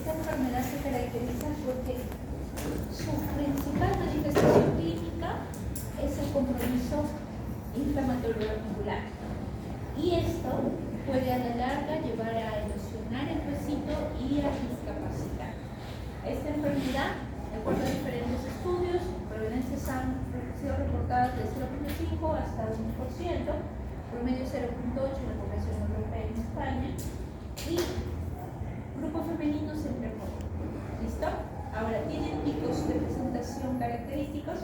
esta enfermedad se caracteriza porque su principal manifestación clínica es el compromiso inflamatorio reticular. Y esto puede a la larga llevar a erosionar el huesito y a discapacitar. Esta enfermedad, de acuerdo a diferentes estudios, prevalencias han sido reportadas de 0.5 hasta 1%, promedio 0.8 en la población europea y en España, y grupo femenino siempre poco. ¿Listo? Ahora, tienen picos de presentación característicos,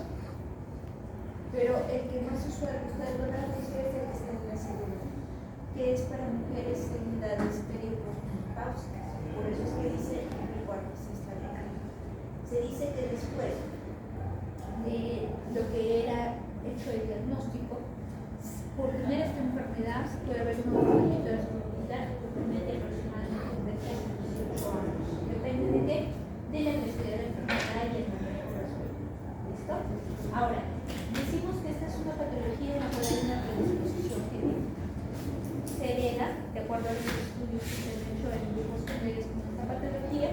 pero el que más usual ustedes van a conocer es el que está en la segunda, que es para mujeres en edades periopáusicas. Por eso es que dice el cuarto sistema. Se dice que después de lo que era hecho el diagnóstico, por tener esta enfermedad puede haber un aumento de su movilidad que permite aproximadamente de 13 a 18 años. Depende de qué? De la necesidad de la enfermedad y el manejo de la suerte. ¿Listo? Ahora, decimos que esta es una patología en la cual hay una predisposición genética. Se hereda, de acuerdo a los estudios que se han hecho en grupos mujeres con esta patología,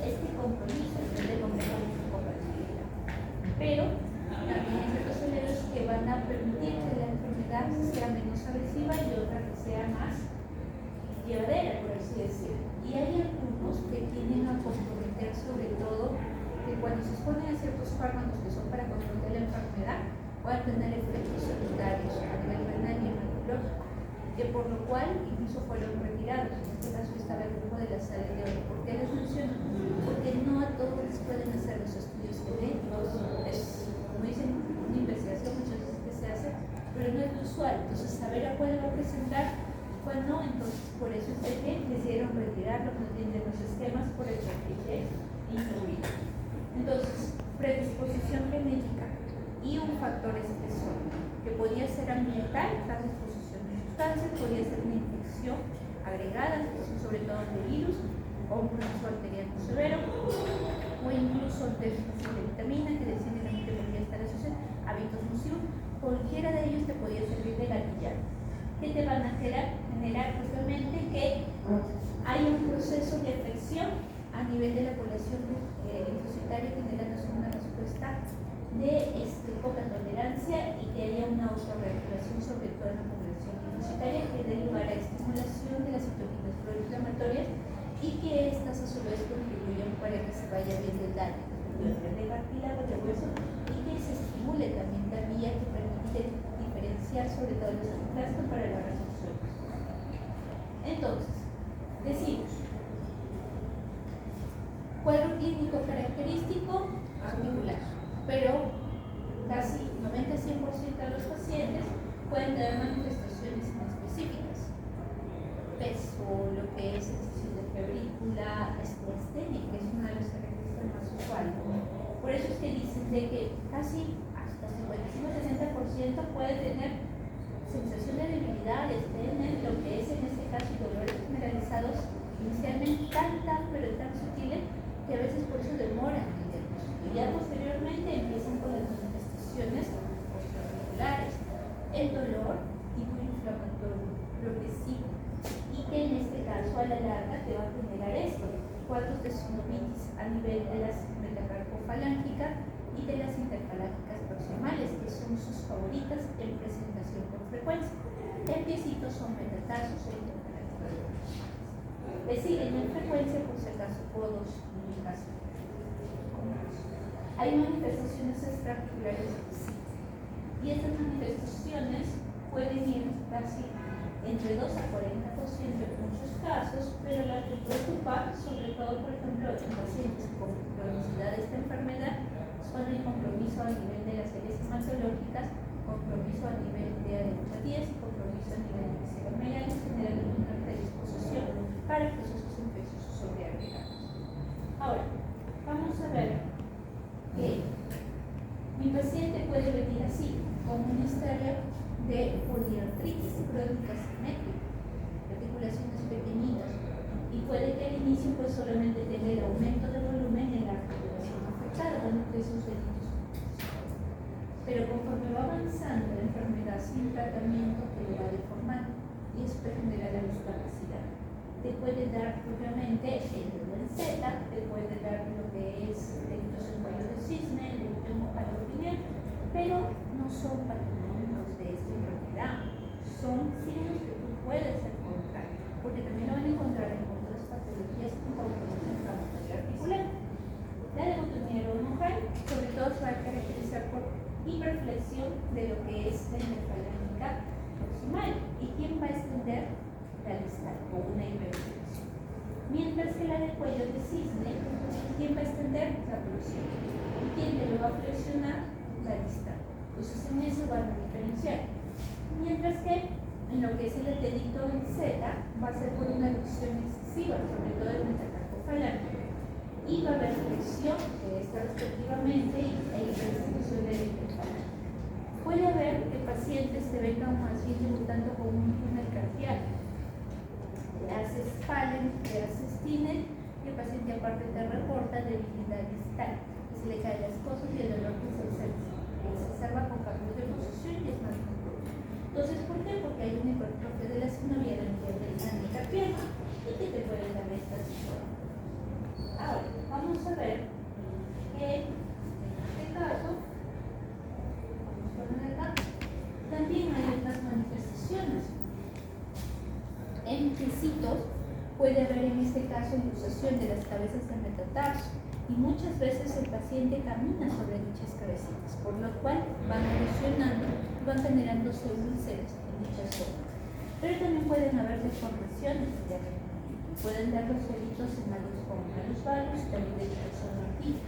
este compromiso de complejo compatibilidad. Pero también hay ciertos elementos que van a permitir que la enfermedad sea menos agresiva y otra que sea más llevadera, por así decirlo. Y hay algunos que tienden a comprometer sobre todo que cuando se exponen a ciertos fármacos que son para controlar la enfermedad, puedan tener efectos secundarios a nivel renal y hematológico, que por lo cual incluso fueron retirados. En este caso estaba el grupo de la sala de oro. ¿Por qué les menciono? Porque no a todos les pueden hacer los estudios genéticos. Es, como dicen, una investigación muchas veces que se hace, pero no es lo usual. Entonces, saber a cuál va a presentar, cuál no. Entonces, por eso es que decidieron retirarlo de los esquemas por el perfil de incluir. Entonces, predisposición genética y un factor espesor, que podría ser ambiental, la disposición de sustancias, podría ser una infección agregada, sobre todo de virus, o un proceso arterial muy severo, o incluso déficit de vitamina, que decididamente podría estar asociado a hábitos nocivos. Cualquiera de ellos te podría servir de gatillar, que te van a generar justamente que hay un proceso de afección a nivel de la población linfocitaria, generando una respuesta de poca tolerancia y que haya una autorregulación, sobre todo en la población linfocitaria, que dé lugar a estimulación de las citoquinas proinflamatorias y que estas a su vez contribuyen para que se vaya viendo el daño de cartílago, de hueso, y que se estimule también la vía que permite diferenciar sobre todo los angioplasmas para la resolución. Entonces, decimos, cuadro clínico característico articular, pero casi 90-100% de los pacientes pueden tener manifestaciones inespecíficas. Peso, lo que es sensación de febrícula, estenia, que es una de las características más usuales. Por eso es que dicen de que casi hasta 55-60% puede tener sensación de debilidad, estenia, lo que es en este caso dolores generalizados inicialmente tan pero tan sutiles que a veces por eso demoran el diagnóstico. Y ya posteriormente empiezan con las manifestaciones osteoarticulares, el dolor tipo inflamatorio progresivo, y que en este caso a la larga te va a generar esto, cuadros de sinovitis a nivel de las metacarpofalángica y de las interfalángicas proximales, que son sus favoritas en presentación con frecuencia. En piecitos son metatarsos e interfalángicas. Le siguen en frecuencia, por si acaso, codos y caso. Hay manifestaciones extraarticulares y estas manifestaciones pueden ir casi entre 2 a 40% en muchos casos, pero la que preocupa, sobre todo, por ejemplo, en pacientes con cronicidad de esta enfermedad, son el compromiso a nivel de las áreas hematológicas, compromiso a nivel de adenopatías y compromiso a nivel de citomegalias, generando una predisposición para procesos infecciosos sobreagregados. Ahora, vamos a ver que mi paciente puede venir así, con una historia de poliartritis crónica simétrica, articulaciones pequeñitas, y puede que al inicio pues solamente tenga el aumento de volumen en la articulación afectada, dando que sus deditos. Pero conforme va avanzando la enfermedad sin tratamiento, te lo va deformando y esto genera la discapacidad. Te puede dar propiamente el dolor en Z, Z te puede dar lo que es delitos en cuello de cisne, delito en opinión, pero no son patrimonios de esta enfermedad, son signos que tú puedes encontrar, porque también lo van a encontrar en otras patologías como la inflamatoria articular. La leucotonía mujer, sobre todo, se va a caracterizar por hiperflexión de lo que es la interfalámica proximal. ¿Y quién va a extender? La distal, o una hiperflexión. Mientras que la del cuello de cisne, ¿quién va a extender? La proximal. ¿Y quién te lo va a flexionar? La distal. Entonces en eso van a diferenciar. Mientras que en lo que es el delito en Z, va a ser por una reducción excesiva, sobre todo en el metacarpo falange. Y va a haber flexión de esta respectivamente e hiperextensión del interfalange. Puede haber que pacientes te vengan más bien debutando con un túnel cardíaco. Le haces Palen, le haces Tiner y el paciente aparte te reporta debilidad distal, que se le caen las cosas y el dolor que se exacerba con cambios de posición y es más duro. Entonces, ¿por qué? Porque hay una hipertrofia de la sinovial a nivel del glande cardíaco y que te puede dar esta situación. Ahora, vamos a ver que en este caso, vamos a poner acá, también hay otras manifestaciones. En piecitos puede haber en este caso ilusación de las cabezas de metatarso y muchas veces el paciente camina sobre dichas cabecitas, por lo cual van erosionando y van generándose úlceras en dichas zonas. Pero también pueden haber deformaciones de la pueden dar los delitos en malos como malos valos, también de son aquí,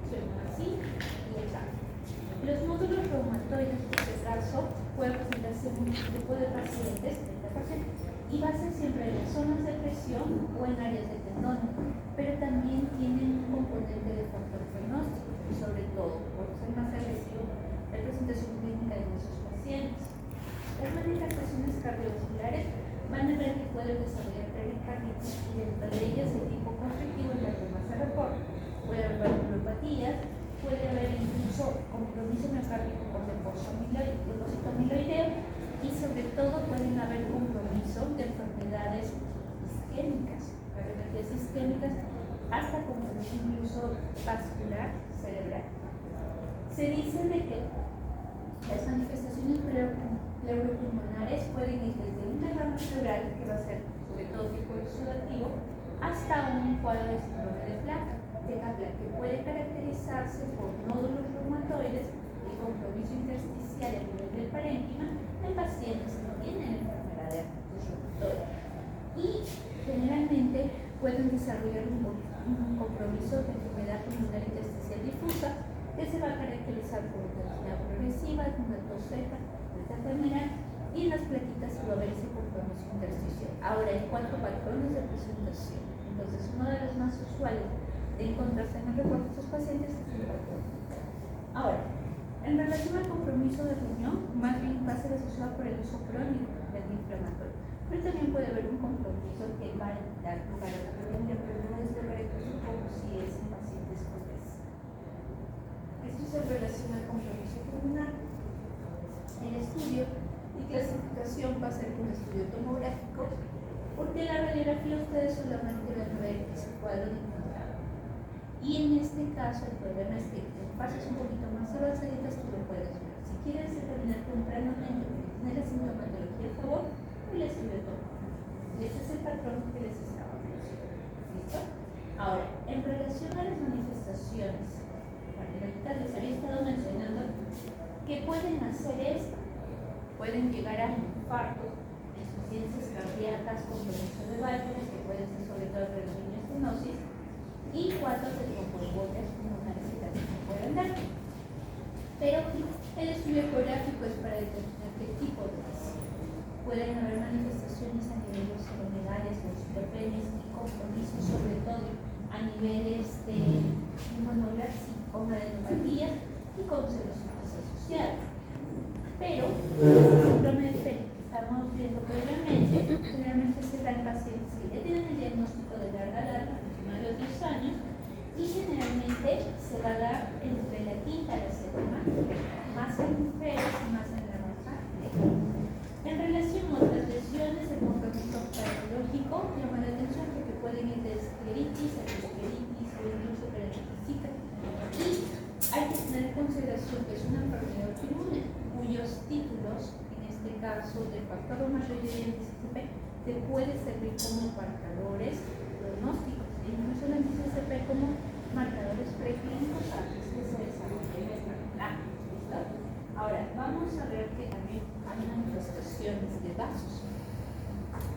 son así y acá. Los módulos reumatoides, en este caso, pueden presentarse en un tipo de pacientes, 30%, y va a ser siempre en las zonas de presión o en áreas de tendón, pero también tienen un componente de factor pronóstico, y sobre todo, por ser más agresivo, la presentación clínica de nuestros pacientes. Las manifestaciones cardiovasculares van a ver que pueden desarrollar pericarditis y dentro de ellas el tipo constrictivo en la que más se reporta. Puede haber valvulopatías, puede haber incluso compromiso miocárdico por depósito amiloideo y sobre todo pueden haber compromiso de enfermedades isquémicas, cardiopatías isquémicas, hasta compromiso incluso vascular cerebral. Se dice de que las manifestaciones pleuropulmonares pueden ir desde un derrame cerebral, que va a ser sobre todo tipo exudativo, hasta un cuadro de síndrome de placa, que puede caracterizarse por nódulos reumatoides y compromiso intersticial a nivel del parénquima en pacientes que tienen enfermedad de artritis reumatoide. Y generalmente pueden desarrollar un compromiso de enfermedad pulmonar intersticial difusa que se va a caracterizar por una angina progresiva, una tos seca, general, y en las plaquitas va a haber ese compromiso intersticial. Ahora, en cuanto a patrones de presentación, entonces uno de los más usuales de encontrarse en el reporte de estos pacientes es el patrón. Ahora, en relación al compromiso de riñón, más bien va a ser asociado por el uso crónico del antiinflamatorio, pero también puede haber un compromiso que va a dar lugar a la prevención de enfermedades de varicose como si es en pacientes con esto es en relación al compromiso pulmonar. El estudio y clasificación va a ser un estudio tomográfico, porque la radiografía ustedes solamente van a ver ese cuadro de encontrado. Y en este caso el problema es que en fases un poquito más avanzadas tú lo puedes ver. Si quieres determinar tempranamente que tiene la sintomatología a favor, el estudio tomográfico. Ese es el patrón que les estaba mencionando. ¿Listo? Ahora, en relación a las manifestaciones, les había estado mencionando que pueden hacer esto, pueden llegar a infartos, insuficiencias cardíacas, compromiso de válvulas, que pueden ser sobre todo renina estenosis, y cuadros de tromboembolia pulmonares que también se pueden dar. Pero el estudio ecográfico es para determinar qué tipo de paciente. Pueden haber manifestaciones a nivel de cerebrales, los hiperpenes y compromisos, sobre todo a niveles de inmunoglacia, con adenopatía y con celositis asociadas. Pero el síndrome de Félix que estamos viendo previamente, generalmente se da en pacientes que ya tienen el diagnóstico de larga data, más de 10 años, y generalmente se va a dar entre la quinta y la séptima, más en mujeres y más en la raza negra. En relación a otras lesiones, el compromiso cardiológico llama la atención porque pueden ir de escleritis a autoinmune, cuyos títulos, en este caso de factor reumatoide y anti-CCP, te puede servir como marcadores pronósticos, y no solo anti-CCP como marcadores preclínicos antes que se desarrolle la enfermedad. ¿Listo? Ahora, vamos a ver que también hay manifestaciones de vasos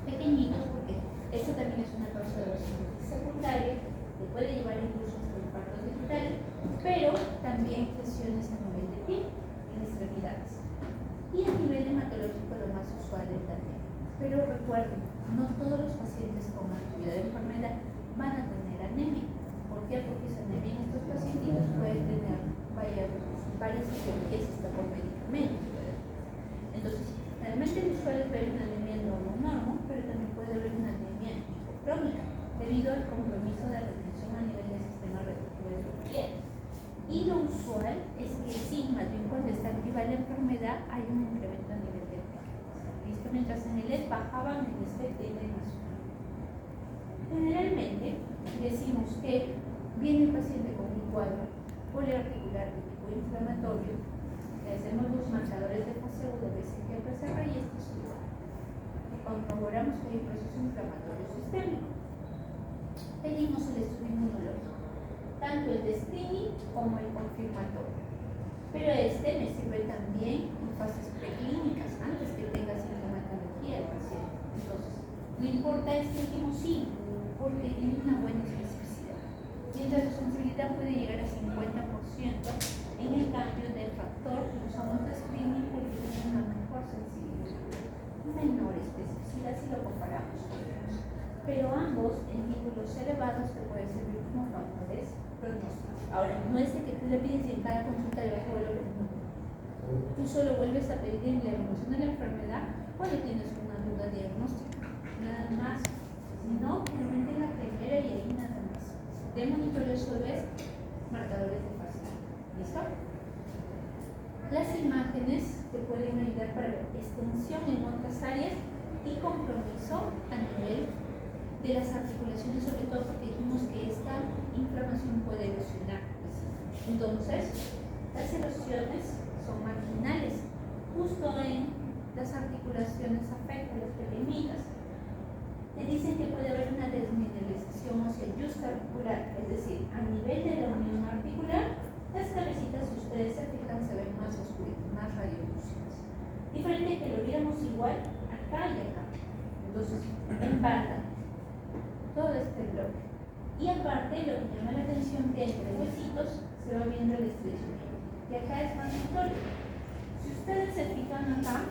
pequeñitos, porque esto también es una causa de osteoporosis secundaria, que puede llevar incluso hasta infartos digitales, pero también lesiones a nivel de piel, en extremidades. Y a nivel hematológico lo más usual es también. Pero recuerden, no todos los pacientes con actividad de enfermedad van a tener anemia. ¿Por qué? Porque esa anemia en estos pacientes puede tener varias etiologías hasta por medicamentos. Entonces, realmente el usual es ver una anemia normo, pero también puede haber una anemia hipocrónica, debido al compromiso de retención a nivel del sistema reproductivo de la piel. Y lo usual es que sí, más bien cuando está activa la enfermedad, hay un incremento a nivel de piel. ¿Listo? Mientras en el LED bajaban, en este tiende a subir. Generalmente, decimos que viene el paciente con un cuadro poliarticular de tipo inflamatorio, le hacemos los marcadores de fase 1 de BCG y PCR y esto es igual. Y corroboramos que hay un proceso inflamatorio sistémico. Pedimos el estudio inmunológico, tanto el de screening como el confirmatorio. Pero este me sirve también en fases preclínicas, antes que tenga sintomatología el paciente. Entonces, no importa este último sí, porque tiene una buena especificidad. Mientras la sensibilidad puede llegar a 50%, en el cambio del factor que usamos de screening porque tiene una mejor sensibilidad, menor especificidad si lo comparamos con ellos. Pero ambos en títulos elevados te pueden servir como factores pronósticos. Ahora, no es de que tú le pides en cada consulta de bajo valor, no. Tú solo vuelves a pedir en la evaluación de la enfermedad cuando tienes una duda diagnóstica, nada más. Si no, realmente la primera y ahí nada más. De monitoreo solo es marcadores de fase. ¿Listo? Las imágenes te pueden ayudar para ver extensión en otras áreas y compromiso a nivel de las articulaciones, sobre todo porque dijimos que esta inflamación puede erosionar. Entonces, las erosiones son marginales, justo en las articulaciones afectan las pequeñitas. Te dicen que puede haber una desmineralización ósea juxtaarticular, es decir, a nivel de la unión articular, las cabecitas, si ustedes se fijan, se ven más oscuritas, más radiolúcidas. Diferente que lo viéramos igual acá y acá. Entonces, en banda, todo este bloque. Y aparte, lo que llama la atención que entre huesitos se va viendo el estrecho. Y acá es más notorio. Si ustedes se fijan acá,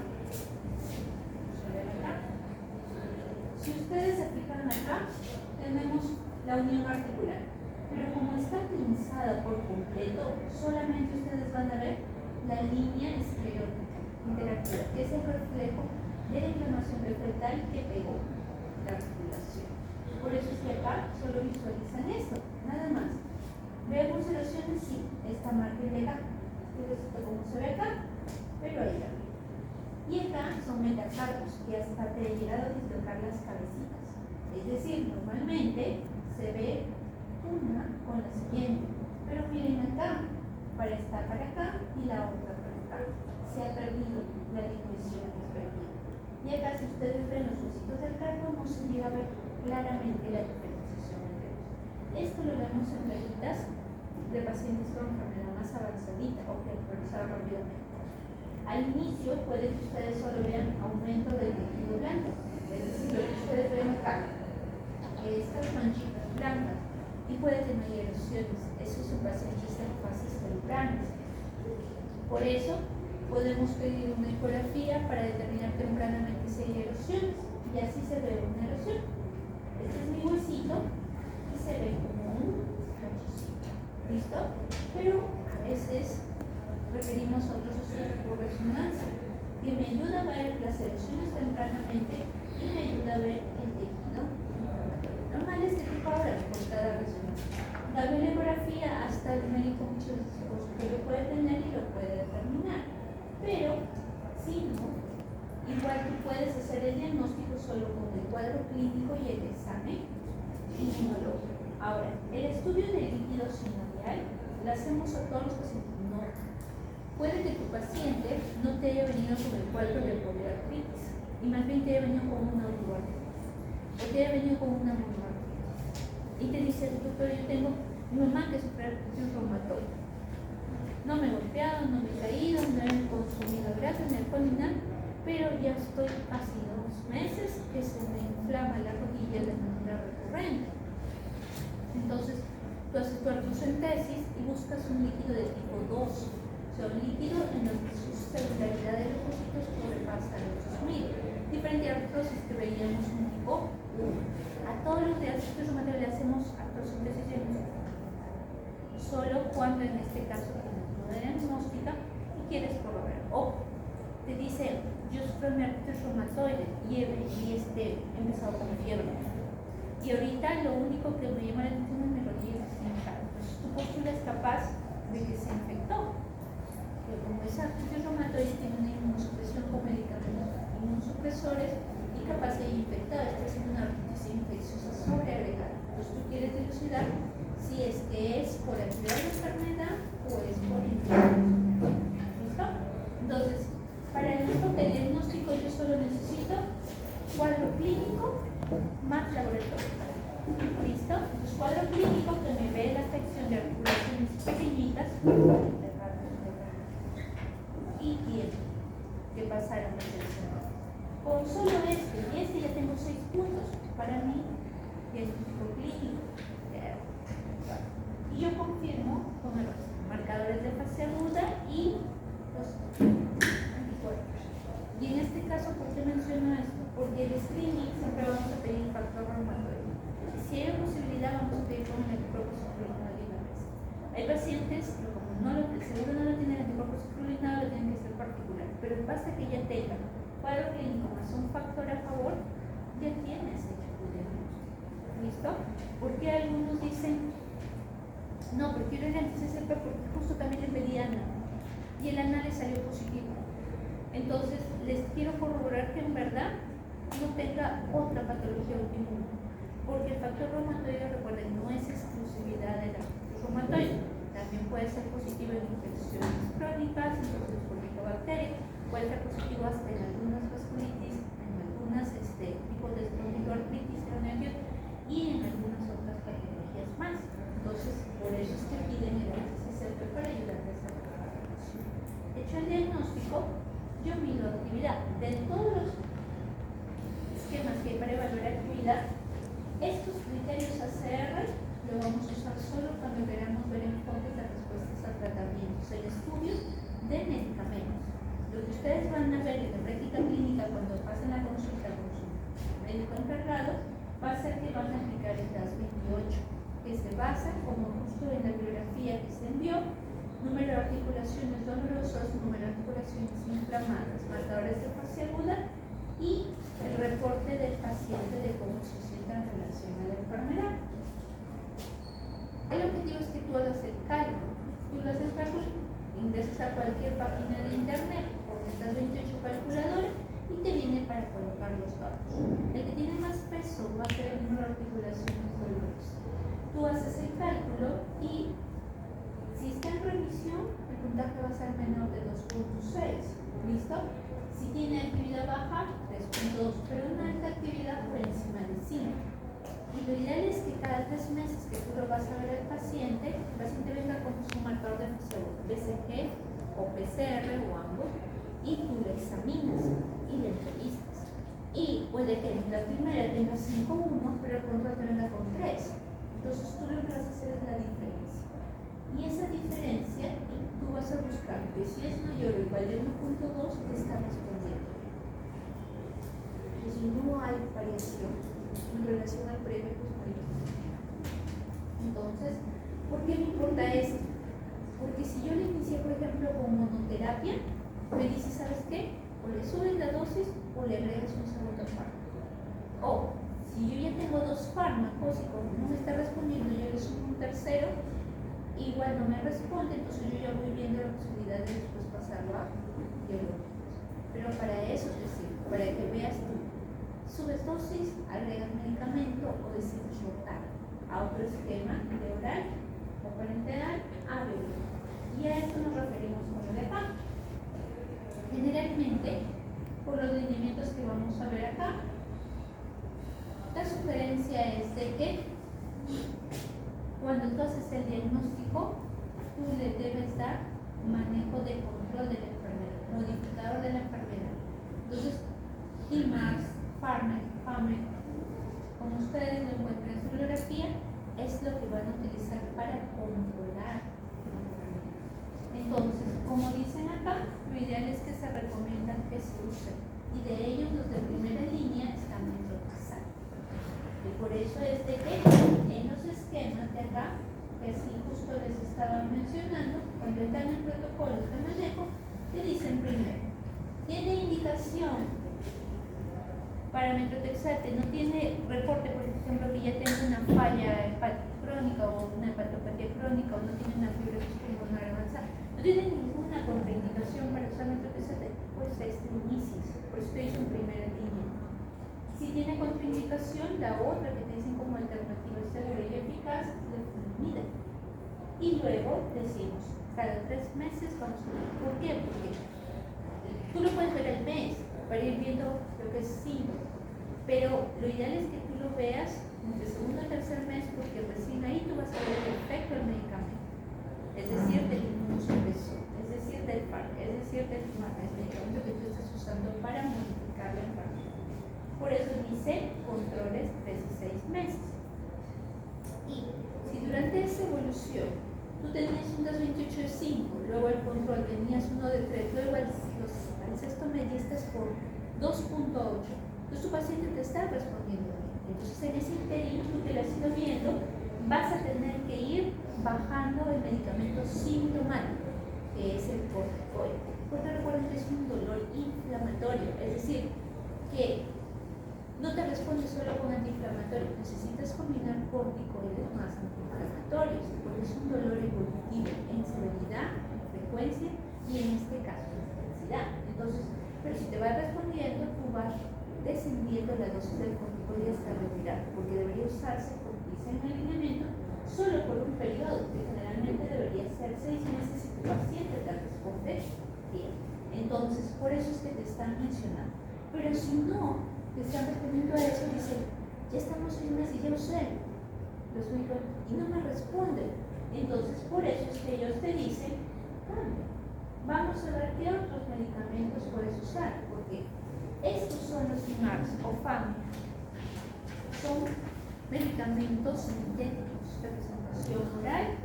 si ustedes se fijan acá, tenemos la unión articular. Pero como está tensada por completo, solamente ustedes van a ver la línea esclerótica interactiva, que es el reflejo de la inflamación fetal que pegó la articulación. Por eso es que acá solo visualizan esto, nada más. ¿Vemos erosiones? Sí, esta margen de acá. Como se ve acá, pero ahí también. Y acá son metacarpos que hasta te he llegado a dislocar las cabecitas. Es decir, normalmente se ve una con la siguiente, pero miren acá, para esta para acá y la otra para acá. Se ha perdido la dimensión que es perdida. Y acá, si ustedes ven los huesitos del carpo, no se llega a ver claramente la diferenciación entre ellos. Esto lo vemos en reglas de pacientes con enfermedad más avanzadita o que progresaron rápidamente. Al inicio puede que ustedes solo vean aumento del tejido blanco, es decir, lo que ustedes ven acá, estas manchitas blancas, y puede que no haya erosiones. Esos son pacientes en fases tempranas. Por eso podemos pedir una ecografía para determinar tempranamente si hay erosiones, y así se ve una erosión. Este es mi huesito y se ve como un cachecito. ¿Listo? Pero a veces requerimos otros estudios por resonancia que me ayuda a ver las erosiones tempranamente y me ayuda a ver el tejido inflamatorio. Normal es que tipo ahora por cada resonancia. La bibliografía hasta el médico muchas veces que lo puede tener y lo puede determinar. Pero si no, igual tú puedes hacer el diagnóstico solo con el cuadro clínico y el examen inmunológico. Ahora, el estudio del líquido sinovial lo hacemos a todos los pacientes. No. puede que tu paciente no te haya venido con el cuadro de poliartritis y más bien te haya venido con una osteoartritis o te haya venido con una monoartritis y te dice, doctor, yo tengo mi mamá que sufre artritis reumatoide. No me he golpeado, no me he caído, no he consumido grasa ni alcohol ni nada, pero ya estoy casi 2 meses que se me inflama la rodilla de manera recurrente. Entonces, tú haces tu artrocentesis y buscas un líquido de tipo 2, o sea, un líquido en el que su celularidad de leucocitos sobrepasa los 2000, diferente a artrosis que veíamos un tipo 1. A todos los de artritis reumatoide le hacemos artrocentesis diagnóstica, solo cuando en este caso tienes duda diagnóstica y quieres corroborar. O te dice, yo sufro de artritis reumatoide y he empezado con fiebre. Y ahorita lo único que me llama la atención es mi rodilla hinchada. Entonces tu postula es capaz de que se infectó. Pero como esa artritis reumatoide tiene una inmunosupresión con medicamentos inmunosupresores y capaz de infectar, está haciendo una artritis infecciosa sobreagregada. Entonces tú quieres dilucidar si es que es por actividad de la enfermedad o es por infección. ¿Listo? Entonces, para el enfoque diagnóstico yo solo necesito cuadro clínico más laboratorio. ¿Listo? Entonces, cuadro clínico que me ve la afección de articulaciones pequeñitas y tiempo que pasaron a selección. Con solo y ya tengo 6 puntos para mí, diagnóstico clínico. Y yo confirmo con los marcadores de fase aguda y los anticuerpos. Y en este caso, ¿por qué menciono esto? Porque el screening siempre vamos a pedir factor reumatoide. Si hay posibilidad, vamos a pedir con el anticuerpo subclínico de una vez. Hay pacientes que como el seguro no lo tiene el anticuerpo subclínico, lo tienen que ser particular. Pero basta que ya tenga cuadro clínico más un factor a favor, ya tienes hecho tu diagnóstico. ¿Listo? Porque algunos dicen, no, prefiero el anti-CCP porque justo también le pedí ANA y el ANA le salió positivo. Entonces, les quiero corroborar que en verdad no tenga otra patología autoinmune, porque el factor reumatoide, recuerden, no es exclusividad de la artritis reumatoide, también puede ser positivo en infecciones crónicas, entonces por micobacterias, puede ser positivo hasta en algunas vasculitis, en algunos tipos de espondiloartritis y en algunas otras patologías más. Entonces, por eso es que piden el ACCP para ayudar a esa recuperación. Hecho el diagnóstico, yo mido actividad. De todos los esquemas que hay para evaluar actividad, estos criterios ACR lo vamos a usar solo cuando queramos ver enfoques de respuestas a tratamientos en estudios de medicamentos. Lo que ustedes van a ver en la práctica clínica cuando pasen la consulta con su médico encargado va a ser que van a aplicar el DAS 28, que se basa como justo en la bibliografía que se envió, número de articulaciones dolorosas, número de articulaciones inflamadas, marcadores de fase aguda y el reporte del paciente de cómo se siente en relación a la enfermedad. El objetivo es que tú hagas el cálculo. Tú lo haces cálculo, ingresas a cualquier página de internet, pones estas 28 calculadoras y te viene para colocar los datos. El que tiene más peso va a ser el número de articulaciones dolorosas. Tú haces el cálculo y si está en revisión, el puntaje va a ser menor de 2.6. ¿Listo? Si tiene actividad baja, 3.2, pero una alta actividad por encima de 5. Y lo ideal es que cada 3 meses que tú lo vas a ver al paciente, el paciente venga con su marcador de fase BCG o PCR o ambos, y tú lo examinas y le entrevistas. Y puede que en la primera tenga 5.1, pero el contrato venga con 3. Entonces tú lo que vas a hacer es la diferencia. Y esa diferencia tú vas a buscar que si es mayor o igual de 1.2 te está respondiendo. Si no hay variación en relación al previo, pues no hay respuesta. Entonces, ¿por qué me importa esto? Porque si yo le inicié, por ejemplo, con monoterapia, me dice, ¿sabes qué? O le subes la dosis o le agregas un segundo fármaco. O si yo ya tengo 2 fármacos y como no me está respondiendo, yo le subo un tercero, igual no me responde, entonces yo ya voy viendo la posibilidad de después pasarlo a biológicos. Pero para eso es decir, para que veas tú, subes dosis, agregas medicamento o decides rotar a otro esquema de oral o parenteral a biológico. Y a esto nos referimos con el EPA. necesariamente por los lineamientos que vamos a ver acá. La sugerencia es de que cuando tú haces el diagnóstico, tú le debes dar manejo de control de la enfermedad, modificador de la enfermedad. Entonces, IMAX, FARMEC, como ustedes lo encuentran en su bibliografía, es lo que van a utilizar para controlar la enfermedad. Entonces, como dicen acá, lo ideal es que se recomiendan que se usen. Y de ellos, los de primera línea están Metronidazol. Y por eso es de que en los esquemas de acá, que así justo les estaba mencionando, cuando están en protocolos de manejo, te dicen primero, tiene indicación para Metronidazol, no tiene reporte, por ejemplo, que ya tenga una falla hepática crónica o una hepatopatía crónica o no tiene una fibrosis pulmonar avanzada, no tiene ninguna contraindicación para usar Metronidazol, pues inicies, por eso te dicen primera línea. Si tiene contraindicación, la otra que te dicen como alternativa segura y eficaz es la flunomida. Y luego decimos, cada 3 meses vamos a ver. ¿Por qué? Porque tú lo puedes ver al mes para ir viendo lo que es síntoma, pero lo ideal es que tú lo veas entre el segundo o tercer mes, porque recién ahí tú vas a ver el efecto del medicamento, es decir, del inmunosupresor, es decir, del FARC, es decir, del medicamento que tú estás usando para modificar la enfermedad. Por eso dice controles 3 y 6 meses. Y si durante esa evolución tú tenías un DAS 28 de 5, luego el control tenías uno de 3, luego al sexto mes ya estás por 2.8, entonces tu paciente te está respondiendo bien. Entonces en ese interín, tú que lo has ido viendo, vas a tener que ir bajando el medicamento sintomático, que es el corticoide. Porque recuerden que es un dolor inflamatorio, es decir, que no te responde solo con antiinflamatorio, necesitas combinar corticoides más antiinflamatorios, porque es un dolor evolutivo en severidad, en frecuencia y en este caso en intensidad. Entonces, pero si te va respondiendo, tú vas descendiendo la dosis del corticoide hasta retirar, porque debería usarse, como dice en el alineamiento, solo por un periodo, que generalmente debería ser 6 meses si tu paciente te responde bien. Entonces, por eso es que te están mencionando. Pero si no te están respondiendo a eso, dicen, ya estamos 6 meses y ya usé los medicamentos y no me responden. Entonces, por eso es que ellos te dicen, vamos a ver qué otros medicamentos puedes usar, porque estos son los IMARS o FAM, son medicamentos sintéticos de presentación oral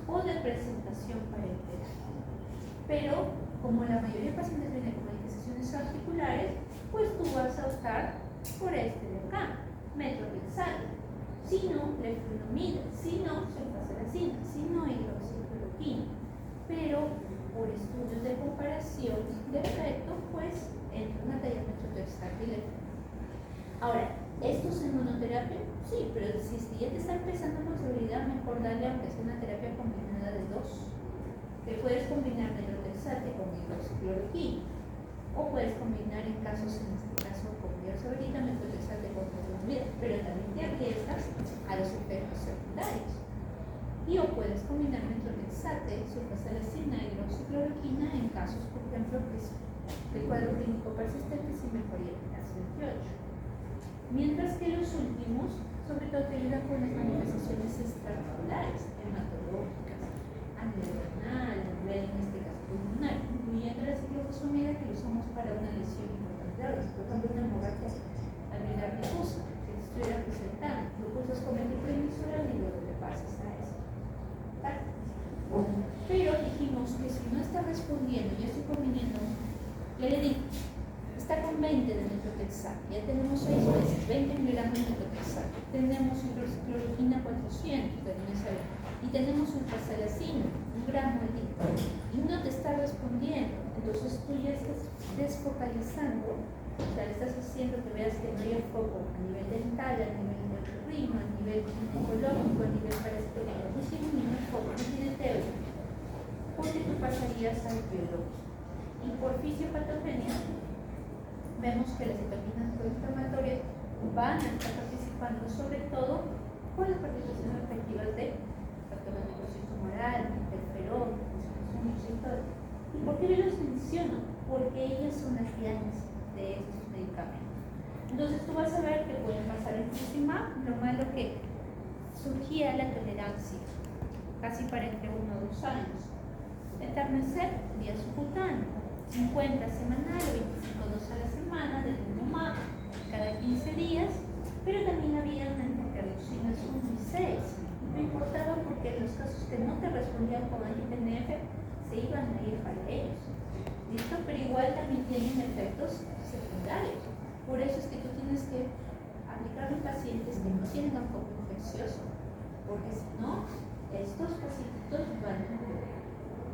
o de presentación parenteral. Pero, como la mayoría de pacientes vienen con manifestaciones articulares, pues tú vas a optar por este de acá, Metronidazol, si no, leflunomida, si no, sulfasalazina, si no, hidroxicloroquina. Pero por estudios de comparación de efecto, pues entra una talla Metronidazol y leflunomida. Ahora, ¿estos en monoterapia? Sí, pero si ya te está empezando con seguridad, mejor darle aunque sea una terapia combinada de 2. Que puedes combinar Metronidazol con hidroxicloroquina. O puedes combinar en casos, en este caso, como ya ahorita, Metronidazol con leflunomida, pero también te arriesgas a los efectos secundarios. Y o puedes combinar Metronidazol, sulfasalazina y hidroxicloroquina en casos, por ejemplo, que es el cuadro clínico persistente sin mejoría en DAS 28. Mientras que los últimos, sobre todo, te ayudan con las manifestaciones extraarticulares, hematológicas, a nivel renal, a nivel, en este caso, pulmonar, incluyendo la ciclofosfamida que lo usamos para una lesión importante de órganos, por ejemplo, una hemorragia alveolar difusa que te estuviera presentando, lo pulsas con el prednisolón y luego le pasas a eso. Pero dijimos que si no está respondiendo, yo estoy combinando, ya le digo, está con 20 de Metronidazol, ya tenemos 6 meses, 20 miligramos de Metronidazol, tenemos hidroxicloroquina 400 de Metronidazol y tenemos sulfasalazina, 1 gramo al día, y no te está respondiendo, entonces tú ya estás desfocalizando, o sea, le estás haciendo que veas que no hay foco a nivel dental, a nivel de otorrino, a nivel oncológico, a nivel parasitólogo, no tiene ningún foco, no tiene teoría, porque tú pasarías al biológico. Y por fisiopatogenia, vemos que las citoquinas proinflamatorias van a estar participando sobre todo con las participaciones efectivas de factores de necrosis tumoral, interferón, funciones y todo. ¿Y por qué yo los menciono? porque ellas son las guías de estos medicamentos. Entonces tú vas a ver que pueden pasar el infliximab, lo malo que surgía la tolerancia, casi para entre 1 o 2 años. Eternacet, vía subcutáneo, 50 semanal o 25 dosis a la semana del Nivolumab cada 15 días, pero también había una interleucina 1 y 6. No importaba porque en los casos que no te respondían con anti-TNF se iban a ir para ellos. ¿Listo? Pero igual también tienen efectos secundarios. Por eso es que tú tienes que aplicar en pacientes que no tienen un foco infeccioso, porque si no, estos pacientitos van a morir.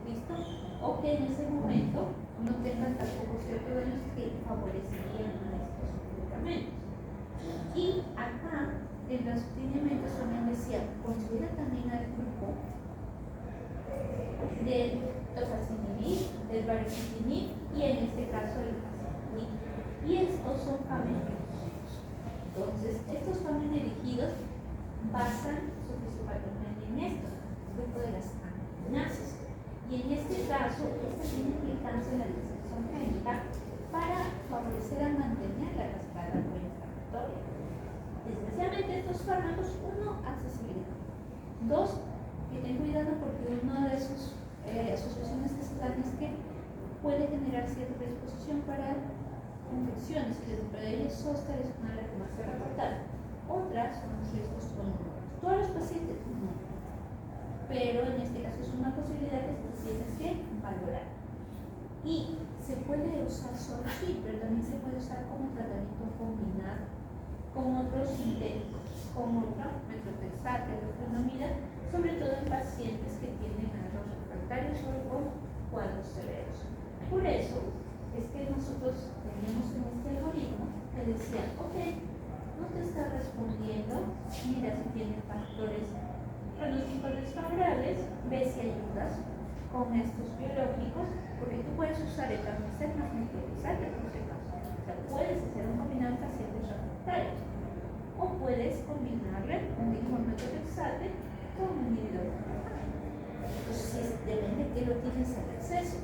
¿Listo? O que en ese momento no tengan tampoco ciertos daños que favorecerían a estos medicamentos. Y acá, en los lineamientos también decía, considera también al grupo del tofacitinib, del baricitinib y en este caso el facitinib. Y estos son FAMEN dirigidos. Entonces, estos FAMEN dirigidos basan su principal en esto, el grupo de las aminases. Y en este caso, esta tiene implicancia en la disfunción génica para favorecer a mantener la cascada proinflamatoria. Desgraciadamente, estos fármacos, uno, accesibilidad. Dos, que ten cuidado porque una de sus asociaciones que se dan es que puede generar cierta predisposición para infecciones, que dentro de ellas zóster es una de las que más se reportan. Otras son los riesgos crónicos. Todos los pacientes no, pero en este caso es una posibilidad que tú tienes que valorar. Y se puede usar solo sí, pero también se puede usar como tratamiento combinado con otros sintéticos, con otro methotrexate, leflunomida, sobre todo en pacientes que tienen arroz refractarios o con cuadros severos. Por eso es que nosotros teníamos en este algoritmo que decía, ok, no te está respondiendo, mira si tiene factores pronósticos desfavorables, ve si ayudas con estos biológicos, porque tú puedes usar el Eternacet más methotrexate, por si acaso. O sea, puedes hacer un combinado en pacientes refractarios, o puedes combinarle un mismo methotrexate con un inhibidor. Entonces, depende de qué lo tienes al acceso.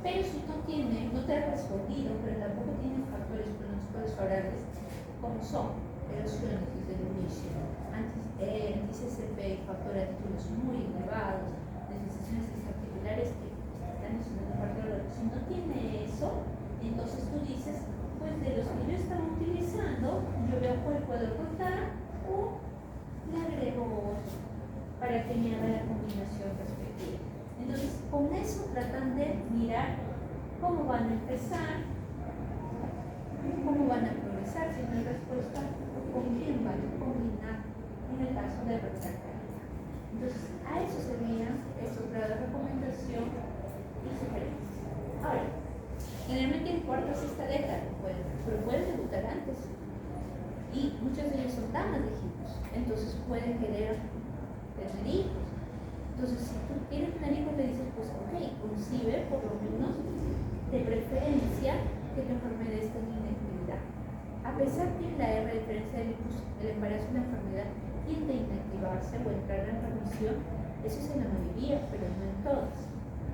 Pero si no te ha respondido, pero tampoco tiene factores pronósticos desfavorables, como son erosiones desde el inicio, anti-CCP, factor de títulos muy elevados, necesitaciones extraarticulares que están estudiando parte de la erosión, no tiene eso, entonces tú dices, pues de los que yo estaba utilizando, yo veo cuál puedo cortar o le agrego otro para que me haga la combinación respectiva. Entonces, con eso tratan de mirar cómo van a empezar, cómo van a progresar, si no hay respuesta, con quién van a combinar en el caso de refractaria. Entonces, a eso sería otra recomendación y sugerencias. Ahora, generalmente en cuarta o sexta década, pero pueden debutar antes. Y muchos de ellos son damas de hijos, entonces pueden querer tener hijos. Entonces, si tú quieres tener hijos, le dices, pues ok, concibe por lo menos de preferencia que tu enfermedad esté en inactividad. A pesar que la R diferencia del embarazo y la enfermedad tiende a inactivarse o entrar en remisión, eso es en la mayoría, pero no en todas.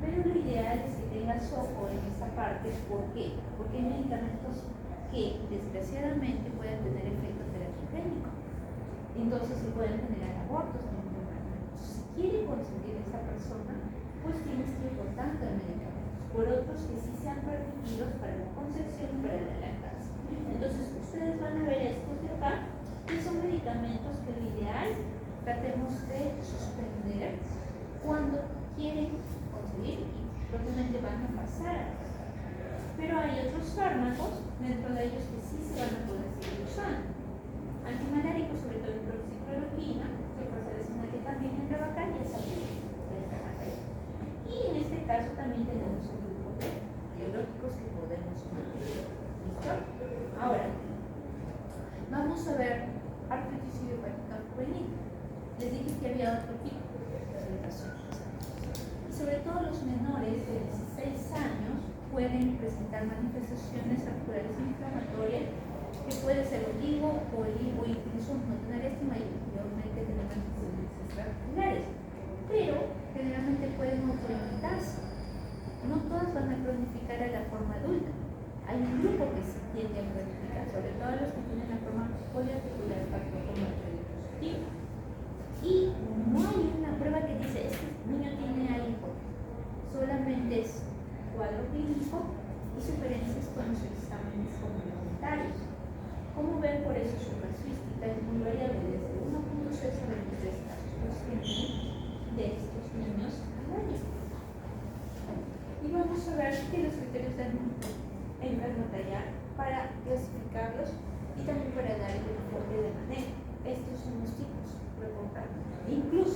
Pero lo ideal es que tengas ojo en esa parte. ¿Por qué? Porque hay medicamentos que desgraciadamente pueden tener efectos teratogénicos. Entonces se pueden generar abortos. Si quiere consentir a esa persona, pues tienes que ir cortando el medicamento por otros que sí sean permitidos para la concepción y para la lactancia. Entonces ustedes van a ver estos de acá, que son medicamentos que lo ideal tratemos de suspender cuando quieren concebir y probablemente van a pasar. Pero hay otros fármacos dentro de ellos que sí se van a poder seguir usando. Antimaláricos, sobre todo en cloricicloroquina, que procede que también en Trabacal y es y en este caso también tenemos un grupo de biológicos que podemos mantener. ¿Listo? Ahora, vamos a ver artritis idiopática juvenil. Les dije que había otro tipo de presentaciones. Y sobre todo los menores de 16 años pueden presentar manifestaciones articulares inflamatorias que puede ser oligo o incluso no tener estima y obviamente tener manifestaciones extraarticulares. Pero generalmente pueden autolimitarse. No todas van a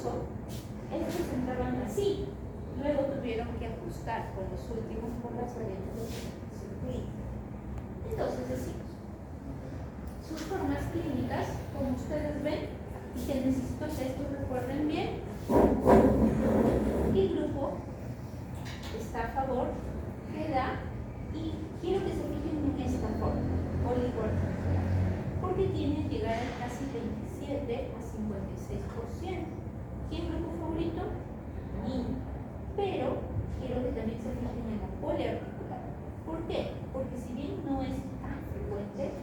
incluso estos entraban así. Luego tuvieron que ajustar con los últimos por las variantes de presentación clínica. Entonces decimos, sus formas clínicas, como ustedes ven, y que necesito que esto recuerden bien, el grupo está a favor, que da, y quiero que se fijen en esta forma, oligoarticular, porque tiene que llegar a casi 27 a 56%. ¿Quién grupo favorito? Niño. Pero quiero que también se fijen en la poliarticular. ¿Por qué? Porque si bien no es tan frecuente,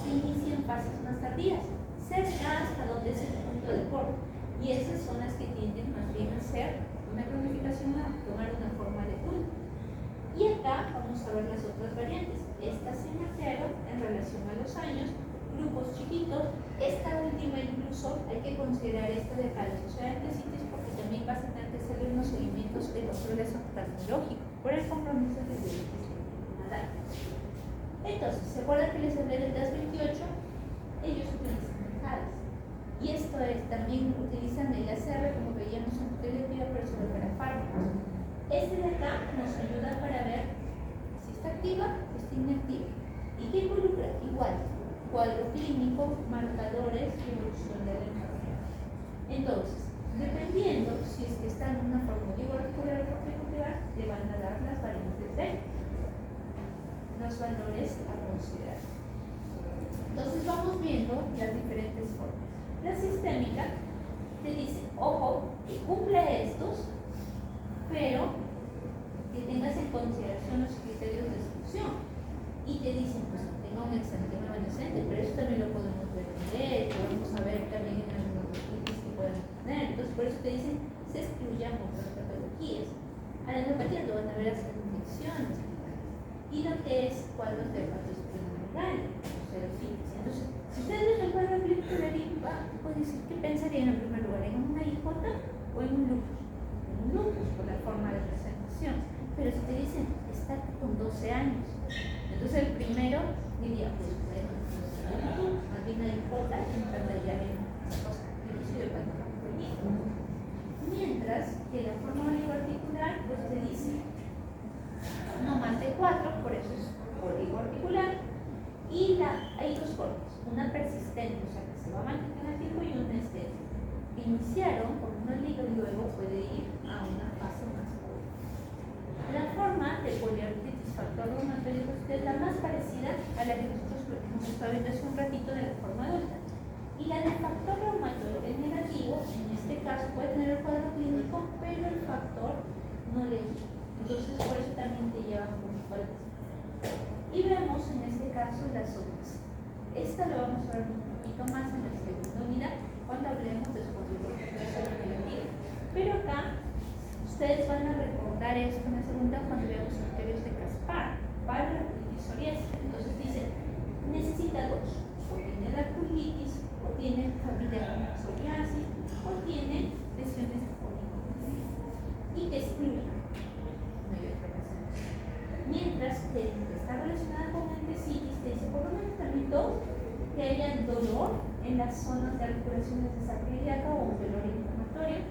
se inicia en fases más tardías, cerca hasta donde es el punto de corte. Y esas son las que tienden más bien a ser una cronificación, a tomar una forma de punto. Y acá vamos a ver las otras variantes. Estas se marcaron en relación a los años, grupos chiquitos. Esta última incluso hay que considerar esta de acá, la sociedad de citis, porque también vas a tener que hacerle unos seguimientos de los progresos oftalmológicos por el compromiso de nadar. Entonces, ¿se acuerdan que les hablé del DAS 28? Ellos utilizan mejadas. Y esto es, también utilizan el ACR, como veíamos en teoría, pero solo para fármacos. Este de acá nos ayuda para ver si está activa o está inactiva. ¿Y qué involucra? Igual, cuadro clínico, marcadores y evolución de la enfermedad. Entonces, dependiendo si es que está en una forma oligoarticular o particular, le van a dar las variantes de los valores a considerar. Entonces vamos viendo las diferentes formas. La sistémica te dice, ojo, que cumpla estos, pero que tengas en consideración los criterios de exclusión. Y te dicen, pues no tenga un exantema evanescente, pero eso también lo podemos ver en leche, vamos a ver también en algunos estudios que puedan tener. Entonces por eso te dicen, se excluyan otras patologías. A las neuropatías lo van a ver hasta infecciones y lo que es cuadros de hepatoespinomegalia, o sea, entonces, si ustedes ven el cuadro clínico de linfa, pueden decir que pensarían en primer lugar en una IJ o en un lupus. En un lupus por la forma de presentación. Pero si te dicen, está con 12 años, entonces el primero diría, pues bueno, más bien no importa, entraría bien esa cosa, inclusive cuando mientras que la forma oligoarticular, pues te dice no más de 4, por eso es oligoarticular, y hay dos formas, una persistente, o sea que se va a mantener en el tiempo, y una estética. Iniciaron con una liga y luego puede ir a una fase más corta. La forma de poliartritis factor reumatoide es la más parecida a la que nosotros hemos estado viendo hace un ratito de la forma adulta. Y la del factor reumatoide negativo, en este caso puede tener el cuadro clínico, pero el factor no le gusta. Entonces por eso también te lleva muy fuerte. Y vemos en este caso las otras. Esta lo vamos a ver un poquito más en la segunda unidad, cuando hablemos después de la negativo. Pero acá ustedes van a recordar esto en la segunda cuando veamos criterios de Caspar para la psoriasis. Entonces dicen, necesita dos, o tiene dactulitis, o tiene familia con psoriasis, o tiene lesiones de policomitis, y que excluya. No hay otra razón. Mientras que está relacionada con entesitis, te dice por lo menos también dos, que haya dolor en las zonas de articulaciones de esa cardíaca o un dolor inflamatorio,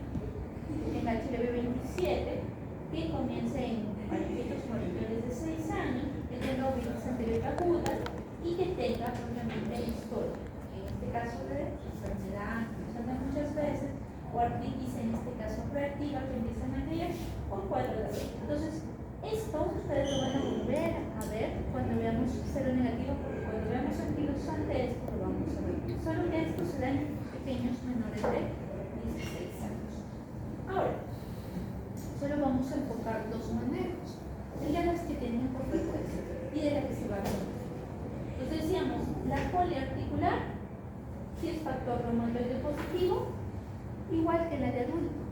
en HLB27, que comience en pacientes mayores de 6 años, que tenga obesidad anterior aguda y que tenga obviamente historia. En este caso de enfermedad, que se da muchas veces, o artritis en este caso reactiva, que empiezan a creer, o cuadro de artritis. Entonces, esto ustedes lo van a volver a ver cuando veamos cero negativo, porque cuando veamos antilosante esto lo vamos a ver. Solo que estos se dan en pequeños menores de 16 años. Ahora, solo vamos a enfocar dos manejos, el de las que tienen por frecuencia y de la que se va a ver. Entonces decíamos, la poliarticular, si es factor reumatoide positivo, igual que la de adulto,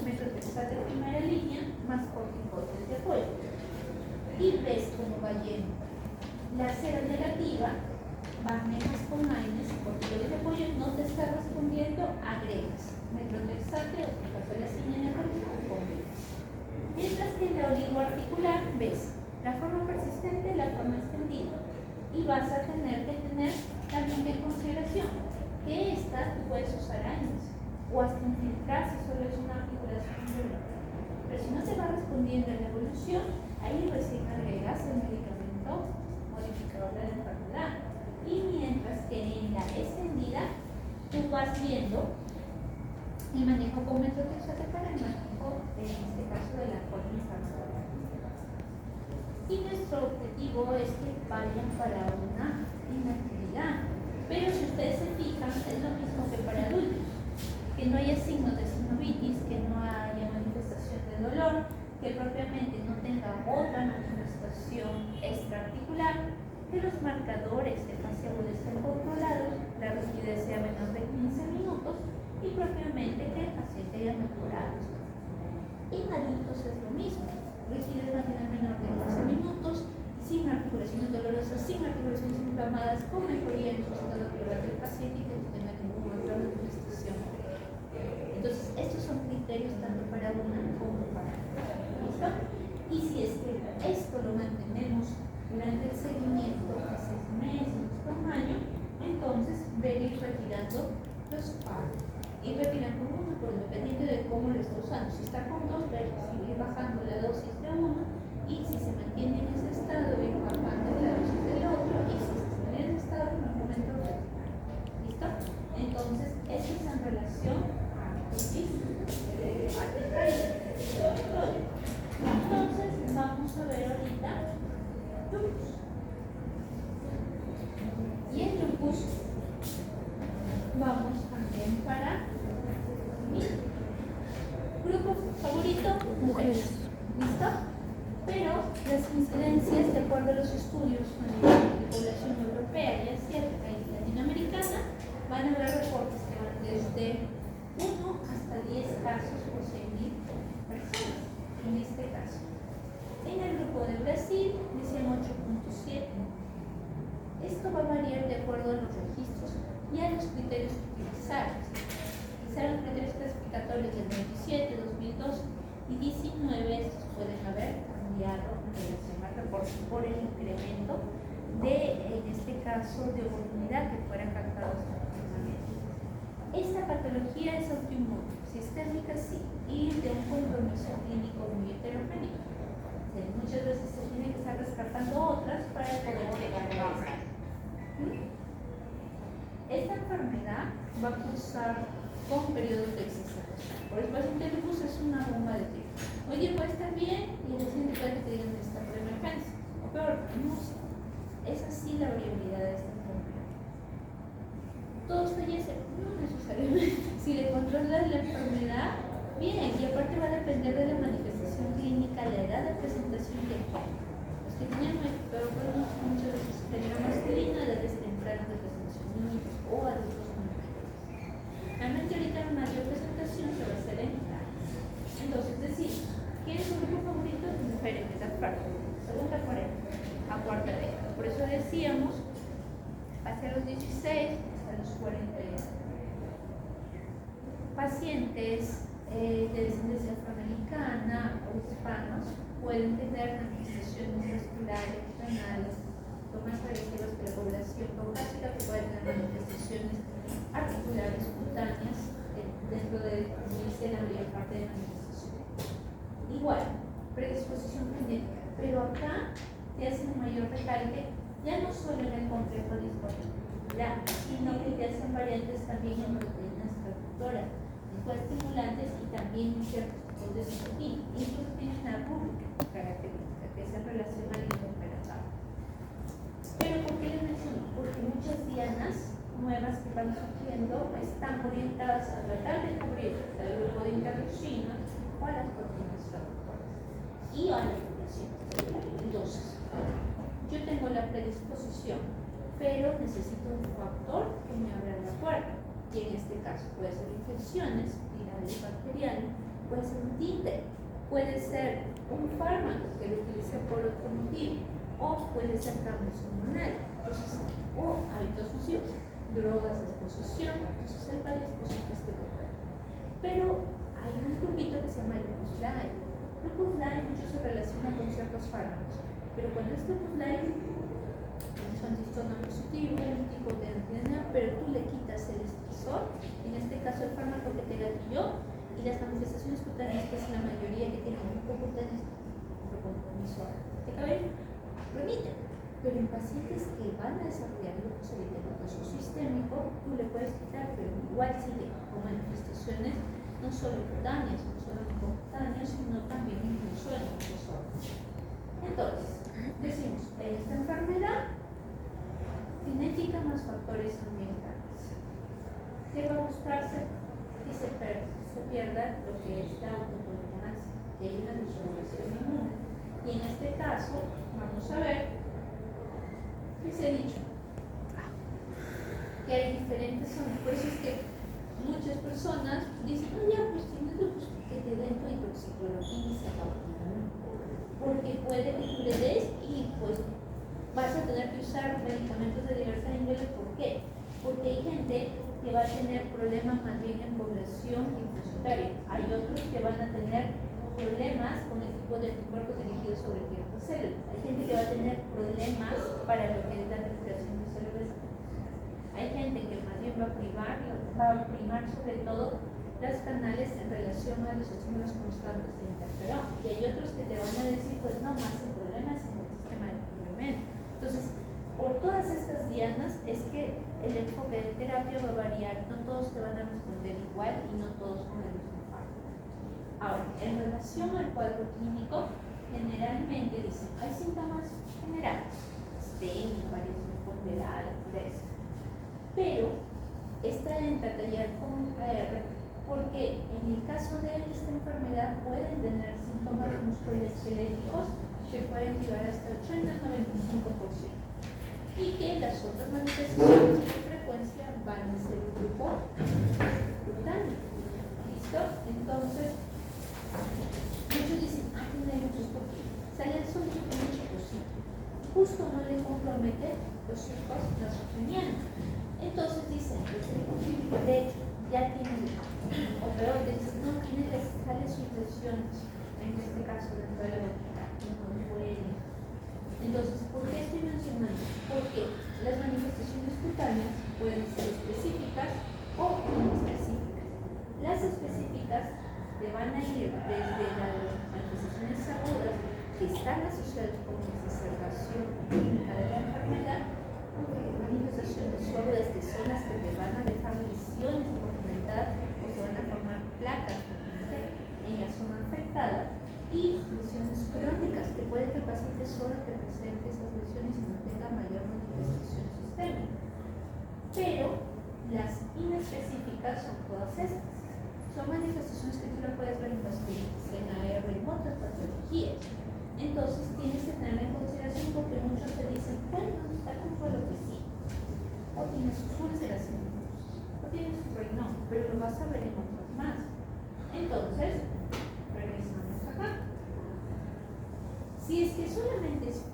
metrotexate de primera línea más corticoides de apoyo. Y ves cómo va yendo. La cero negativa va menos con AINES y corticoides de apoyo, no te está respondiendo, agregas metrotexate o ciprofloxacina con B. Mientras que en la oligoarticular ves la forma persistente y la forma extendida. Y vas a tener que tener también en consideración que esta tú puedes usar AINES o hasta infiltrarse dependiendo de la evolución, ahí recién agregas el medicamento modificador de la enfermedad. Y mientras que en la extendida, tú vas viendo el manejo con metotrexate para el manejo, en este caso, de la forma inflamatoria. Y nuestro objetivo es que vayan para una inactividad. Pero si ustedes se fijan, es lo mismo que para adultos. Que no haya signos de sinovitis, que no haya manifestación de dolor, que propiamente no tenga otra manifestación extraarticular, que los marcadores de fase aguda estén controlados, la rigidez sea menos de 15 minutos y propiamente que el paciente haya mejorado. En adultos es lo mismo, rigidez matinal menor de 15 minutos, sin articulaciones dolorosas, sin articulaciones inflamadas, con mejoría en su estado ocular del paciente y que no tenga ninguna otra manifestación. Entonces, estos son criterios tanto para una como para otra. ¿Listo? Y si es que esto lo mantenemos durante el seguimiento de 6 meses por un año, entonces venir retirando los pagos. Ir retirando uno por dependiente de cómo lo está usando. Si está con 2, ir bajando la dosis de uno, y si se mantiene en ese estado, ir bajando la dosis del otro, y si se mantiene en ese estado, en un momento retirar. ¿Listo? Entonces, eso es en relación a dosis Entonces, vamos a ver ahorita lupus. Y en lupus vamos también para mi grupo favorito, mujeres. ¿Listo? Pero las incidencias, de acuerdo a los estudios a nivel de población europea y asiática y latinoamericana, van a haber reportes que van desde 1 hasta 10 casos por 100.000 personas, en este caso. En el grupo de Brasil, dicen 8.7. Esto va a variar de acuerdo a los registros y a los criterios que utilizaron. Utilizaron criterios clasificatorios del 27, 2002 y 19. Estos pueden haber cambiado en relación al reporte por el incremento de, en este caso, de oportunidad que fueran captados últimamente. Esta patología es autoinmune, sistémica sí, y de un compromiso clínico muy heterogéneo. Muchas veces se tiene que estar rescatando otras para poder llegar a esta. Esta enfermedad va a cursar con periodos de exacerbación. Por eso el paciente de lupus es una bomba de tiempo. Hoy día puede estar bien y el siguiente puede que te digan que está por emergencia. O peor, no sé. Es así la variabilidad de esta enfermedad. ¿Todos fallecen? No necesariamente. Si le controlas la enfermedad, bien, y aparte va a depender de la manifestación clínica, la edad de presentación y el género. Los que tienen muchas veces género masculino, edades tempranas de presentación niños o adultos mayores. Realmente ahorita la mayor presentación se va a hacer en edades. Entonces, decir, ¿quién es su grupo favorito? Mujeres, de esa parte. Segunda 40, a cuarta década. Por eso decíamos, hacia los 16, hasta los 40 años. Pacientes de descendencia afroamericana o hispanos pueden tener manifestaciones vasculares, renales, más agresivas que la población caucásica, que pueden tener manifestaciones articulares, cutáneas, dentro de la mayor parte de manifestaciones. Igual, predisposición genética, pero acá te hacen mayor recalque, ya no solo en el complejo discoticular, sino que te hacen variantes también en proteínas transductoras, estimulantes y también en ciertos tipos de citokina. Incluso tiene una rúbrica característica que se relaciona al interpenetrado. Pero ¿por qué les menciono? Porque muchas dianas nuevas que van surgiendo están orientadas a tratar de cubrir el grupo de interleucinas o a las proteínas traductoras y a la población. Entonces, yo tengo la predisposición, pero necesito un factor que me abra la puerta. Y en este caso puede ser infecciones virales, bacterianas, puede ser un tinte, puede ser un fármaco que lo utilice por otro motivo, o puede ser cambios hormonales, entonces, o hábitos nocivos, drogas de exposición, entonces hay varias cositas que tocar. Pero hay un grupito que se llama lupus light. Lupus light mucho se relaciona con ciertos fármacos, pero cuando es lupus light, es antihistona positivo, un tipo de antiana, pero tú le quitas el estresor, en este caso el fármaco que te gatilló, y las manifestaciones cutáneas, que es la mayoría que tienen un poco cutáneas, compromiso de cabello, remite. Pero en pacientes que van a desarrollar lupus eritematoso sistémico, tú le puedes quitar, pero igual sigue con manifestaciones no solo cutáneas, no solo cutáneas, sino también incluso en otros órganos. Entonces, decimos, esta enfermedad genética más factores ambientales. ¿Qué va a buscarse? Que se pierda lo que es la autotolerancia, que hay una disminución inmune. Y en este caso, vamos a ver que se ha dicho que hay diferentes zonas. Por eso es que muchas personas dicen, no, ya, pues tienes lupus, que te den tu hidroxicloroquina y se acabó. Porque puede que tú le des y pues vas a tener que usar medicamentos de diversa índole. ¿Por qué? Porque hay gente que va a tener problemas más bien en población inmunitaria. Hay otros que van a tener problemas con el tipo de anticuerpos dirigidos sobre ciertas células. Hay gente que va a tener problemas para lo que es la recuperación de células. Hay gente que más bien va a primar sobre todo las canales en relación a los estímulos constantes de interferón. Y hay otros que te van a decir, pues no, más el problema es en el sistema de complemento. Entonces, por todas estas dianas es que el enfoque de terapia va a variar. No todos te van a responder igual y no todos con el mismo fármaco. Ahora, en relación al cuadro clínico, generalmente dicen, hay síntomas generales, astenia, variación ponderal, estrés, pero esta entra a tallar con AR porque en el caso de esta enfermedad pueden tener síntomas musculoesqueléticos que pueden llegar hasta 80-95%. Y que las otras manifestaciones de frecuencia van a ser un grupo cutáneo. ¿Listo? Entonces, muchos dicen, no hay muchos porque sale el sol y mucho cosito. Justo no le compromete los hijos nasogenianos. Entonces dicen, de hecho, ya tiene, o peor, dicen, no tiene sales infecciones, en este caso dentro de la boca, no puede. Entonces, ¿por qué estoy mencionando? Porque las manifestaciones cutáneas pueden ser específicas o inespecíficas. Las específicas te van a ir desde las manifestaciones agudas que están asociadas con la exacerbación clínica de la enfermedad, manifestaciones suaves que son las que te van a dejar lesiones pigmentadas o se van a formar placas en la zona afectada, y lesiones crónicas que puede que el paciente solo te presente esas lesiones y no tenga mayor manifestación sistémica. Pero las inespecíficas son todas estas. Son manifestaciones que tú no puedes ver en vasculitis, en AR, en otras patologías. Entonces tienes que tenerla en consideración porque muchos te dicen, bueno, está consuelo que sí. O tienes sus úlceras o tienes su renón, pero lo vas a ver en otras más. Entonces, regresamos acá. Si es que solamente es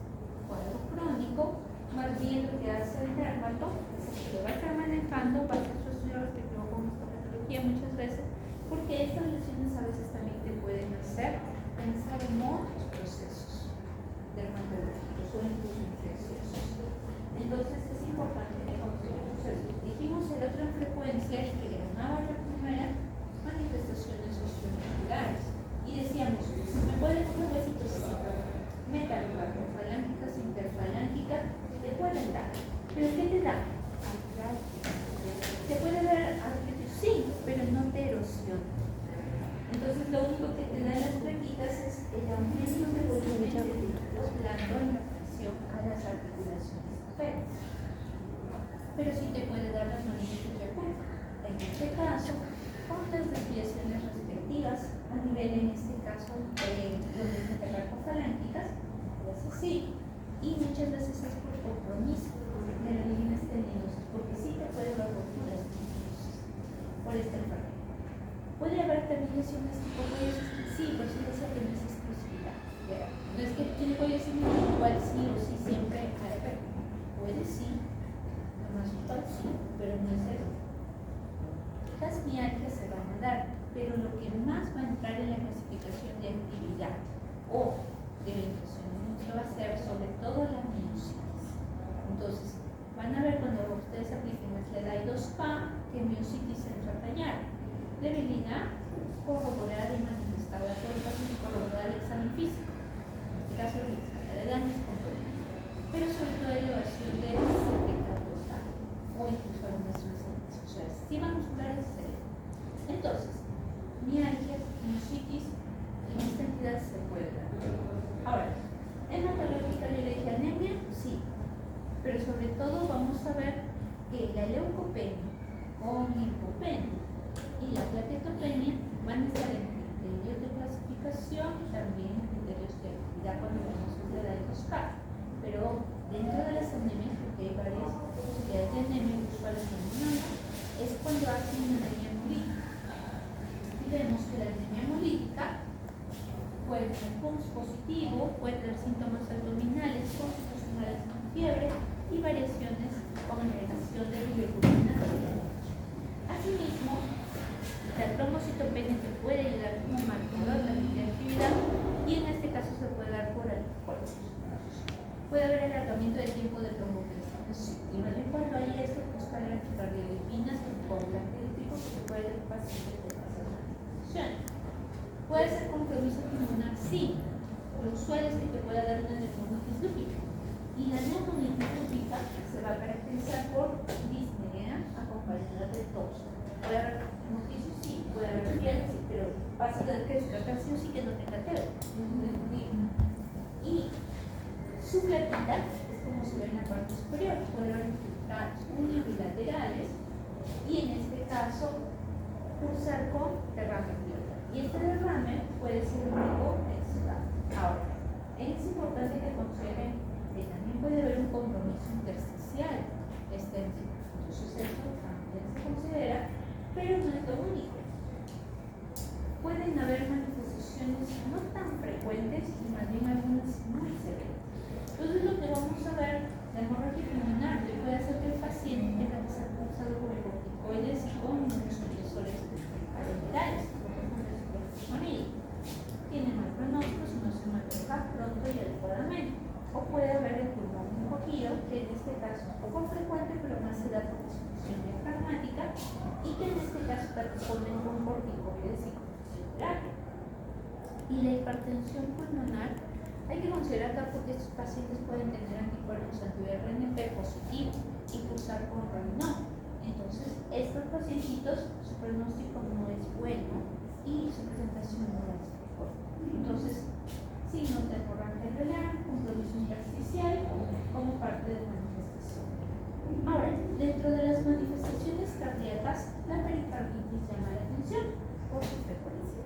cuadro crónico, más bien lo que hace el dermato es que lo va a estar manejando, va a hacer su estudio respectivo con esta patología muchas veces, porque estas lesiones a veces también te pueden hacer pensar en otros procesos dermatológicos o incluso infecciosos. Entonces es importante que consideremos eso. Dijimos el otro en frecuencia y que ganaba la primera manifestaciones sociomusculares. Y decíamos, me pueden dar huesitos metafalángicas, interfalángicas, te pueden dar. ¿Pero qué te da? Artritis. Te puede dar artritis, sí, pero no te erosiona. Entonces lo único que te dan las plaquitas es el aumento de volumen de los blandos en relación a las articulaciones aferas. Pero sí te puede dar las manitis de punta. En este caso, con las desviaciones respectivas a nivel, en este caso, de los metacarpofalángicas, es así. Y muchas veces es por compromiso de la línea estenosa, porque sí te puede dar roturas por esta enfermedad. Puede haber también lesiones tipo cuello, sí, por eso dice que no es exclusividad. No es que tiene cuello igual sí o sí siempre hay, puede sí, lo más usual sí, pero no es eso. Las mialgias se van a dar, pero lo que más va a entrar en la clasificación de actividad o de orientación va a ser sobre todo la miositis. Entonces, van a ver cuando ustedes apliquen la SLEDAI-2PA que miositis entra a tallar. Debilidad corroborada y manifestada por el paciente, corroborar el examen físico. caso de daños completos, pero sobre todo elevación de secreción o incluso algunas lesiones. O sea, estima muscular es cerebro. Entonces, mialgia, sinusitis, en esta entidad se puede dar. Ahora, hematológica, yo le dije anemia, sí, pero sobre todo vamos a ver que la leucopenia o linfopenia y la plaquetopenia van a estar en criterios de clasificación y también en criterios de actividad cuando vamos a diagnosticar. Pero dentro de las anemias, porque hay varias posibilidades de anemia usuales en humana, es cuando hacen una anemia hemolítica. Y vemos que la anemia hemolítica puede tener PUMS positivo, puede tener síntomas abdominales, constitucionales con fiebre y variaciones como elevación de bilirrubina. Asimismo, la trombocitopenia que puede ayudar como marcador de la actividad y en este caso se puede dar por anticuerpos. Puede haber alargamiento del tiempo de trombocrisis. Y cuando hay esto, pues cargan cardiolipinas con eléctrico que se puede dar pacientes de esas manifestaciones. Puede ser compromiso pulmonar, sí. Lo usual es que pueda dar una neumonitis lúpica. Y la neumonitis lúpica se va a caracterizar por disnea acompañada de tos. Puede haber hemoptisis, sí, puede haber fiebre, sí, pero pasa a tener que descartar sí o sí que no tenga fiebre. Y su platita es como se ve en la parte superior, puede haber infiltrados unilaterales y en este caso cursar con derrame pleural. Y este derrame puede ser único exudado. Ahora, es importante que consideren que también puede haber un compromiso intersticial extensivo. Entonces esto también se considera, pero no es lo único. Pueden haber manifestaciones no tan frecuentes y más bien algunas muy severas. Entonces lo que vamos a ver, la hemorragia pulmonar que puede hacer que el paciente tenga que ser pulsado con corticoides y con inmunosupresores parenterales, tiene mal pronóstico si no se maneja pronto y adecuadamente. O puede haber el pulmón un poquillo, que en este caso es poco frecuente, pero más se da por disfunción diafragmática y que en este caso corresponden con corticoides y terapia. Y la hipertensión pulmonar hay que considerar acá porque estos pacientes pueden tener anticuerpos anti-RNP positivo y cursar con Raynaud. Entonces, estos pacientitos, su pronóstico no es bueno y su presentación no es mejor. Entonces, signos de hemorragia renal, compromiso intersticial como parte de la manifestación. Ahora, dentro de las manifestaciones cardíacas, la pericarditis llama la atención por su frecuencia.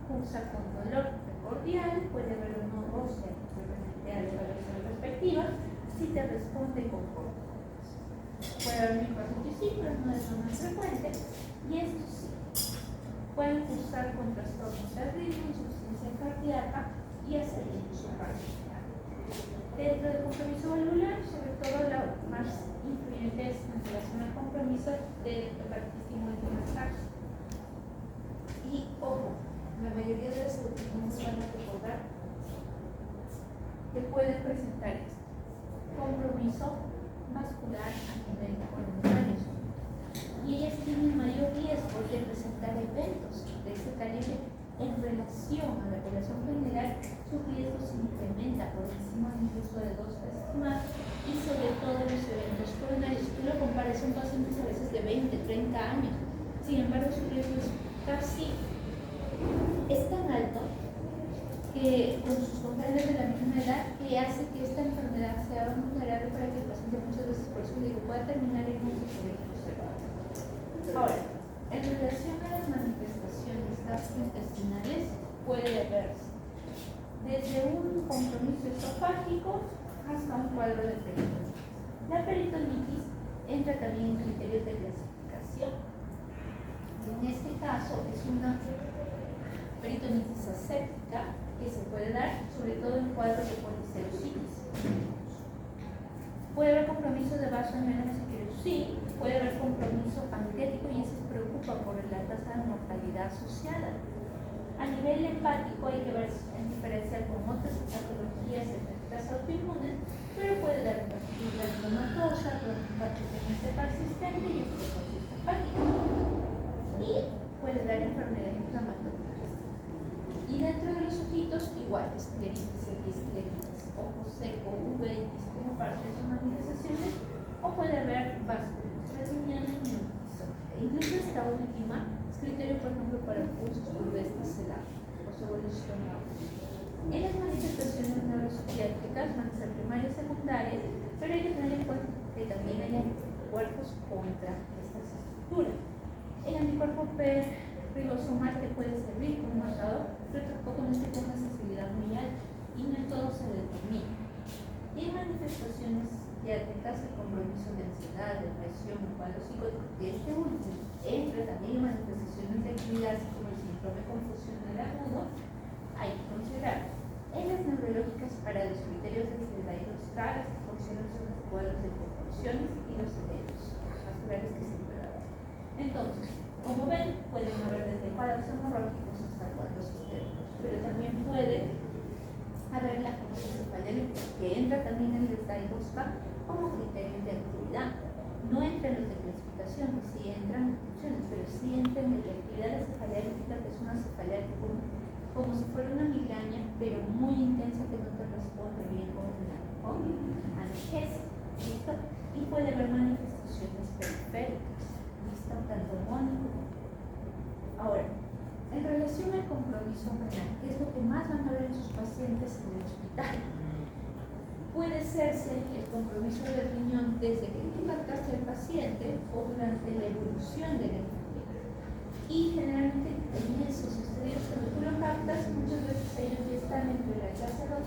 Cursa con dolor precordial, puede haber una ósea referente a la evaluación respectiva si te responde con corticoides. Puede haber miocarditis sí, pero no es lo más frecuente, y esto sí. Pueden cursar con trastornos del ritmo, insuficiencia cardíaca y accidentes cardiovasculares. Dentro del compromiso valvular, sobre todo la más influyente es en relación al compromiso de electrocarditismo de miocardio. Y ojo, la mayoría de las personas van a recordar que pueden presentar esto: compromiso vascular a nivel coronarios. Y ellas tienen mayor riesgo de presentar eventos de ese calibre en relación a la población general. Su riesgo se incrementa por encima incluso de 2 veces más, y sobre todo los eventos coronarios. Tú lo comparas, son pacientes a veces de 20, 30 años, sin embargo su riesgo es casi tan alto que con sus compañeros de la misma edad, que hace que esta enfermedad sea vulnerable para que el paciente muchas veces, por eso digo, pueda terminar en un sufrimiento observado. Ahora, en relación a las manifestaciones gastrointestinales, puede haberse desde un compromiso esofágico hasta un cuadro de peritonitis. La peritonitis entra también en criterios de clasificación. En este caso es una peritonitis aséptica que se puede dar sobre todo en cuadros de policelulitis. Puede haber compromiso de vaso en menos sí, puede haber compromiso pancreático y eso se preocupa por la tasa de mortalidad asociada. A nivel hepático hay que ver en diferencia con otras patologías hepáticas autoinmunes, pero puede dar una reumatosa, bronquitis persistente y esclerosis hepática. Y puede dar enfermedad inflamatoria. Y dentro de los ojitos, igual, escleritis, episcleritis, ojo seco, uveitis, como parte de sus manifestaciones, o puede haber vasculitización y incluso esta última es criterio, por ejemplo, para pulsos pulvestres selados o evolucionados. En las manifestaciones neuropsiquiátricas van a ser primarias y secundarias, pero hay que tener en cuenta que también hay anticuerpos contra estas estructuras. El anticuerpo ribosomal te puede servir como marcador, pero tampoco no es que tenga sensibilidad muy alta y no en todo se determina. Y en manifestaciones psiquiátricas, el compromiso de ansiedad, depresión, cuadro psicótico, que este último entra también en manifestaciones de actividad, así como el síndrome confusional agudo, hay que considerar. En las neurológicas, para los criterios de ansiedad y los caras, funcionan son los cuadros de convulsiones y los eventos vasculares que se pueden dar. Entonces, como ven, pueden haber desde cuadros hemorrágicos hasta cuadros histéricos, pero también puede haber la encefalitis, que entra también en el DSM como criterio de actividad. No entra en los de clasificación, que sí entran en funciones, pero sí entra en la actividad encefalítica, que es una cefalea como si fuera una migraña, pero muy intensa, que no te responde bien con analgesia. ¿Listo? Y puede haber manifestaciones periféricas, ¿listo? Tanto mónico. Ahora, en relación al compromiso renal, que es lo que más van a ver en sus pacientes en el hospital, puede serse el compromiso del riñón desde que tú marcaste al paciente o durante la evolución de la enfermedad. Y generalmente en esos estudios, cuando tú lo captas, muchas veces ellos ya están entre la clase 2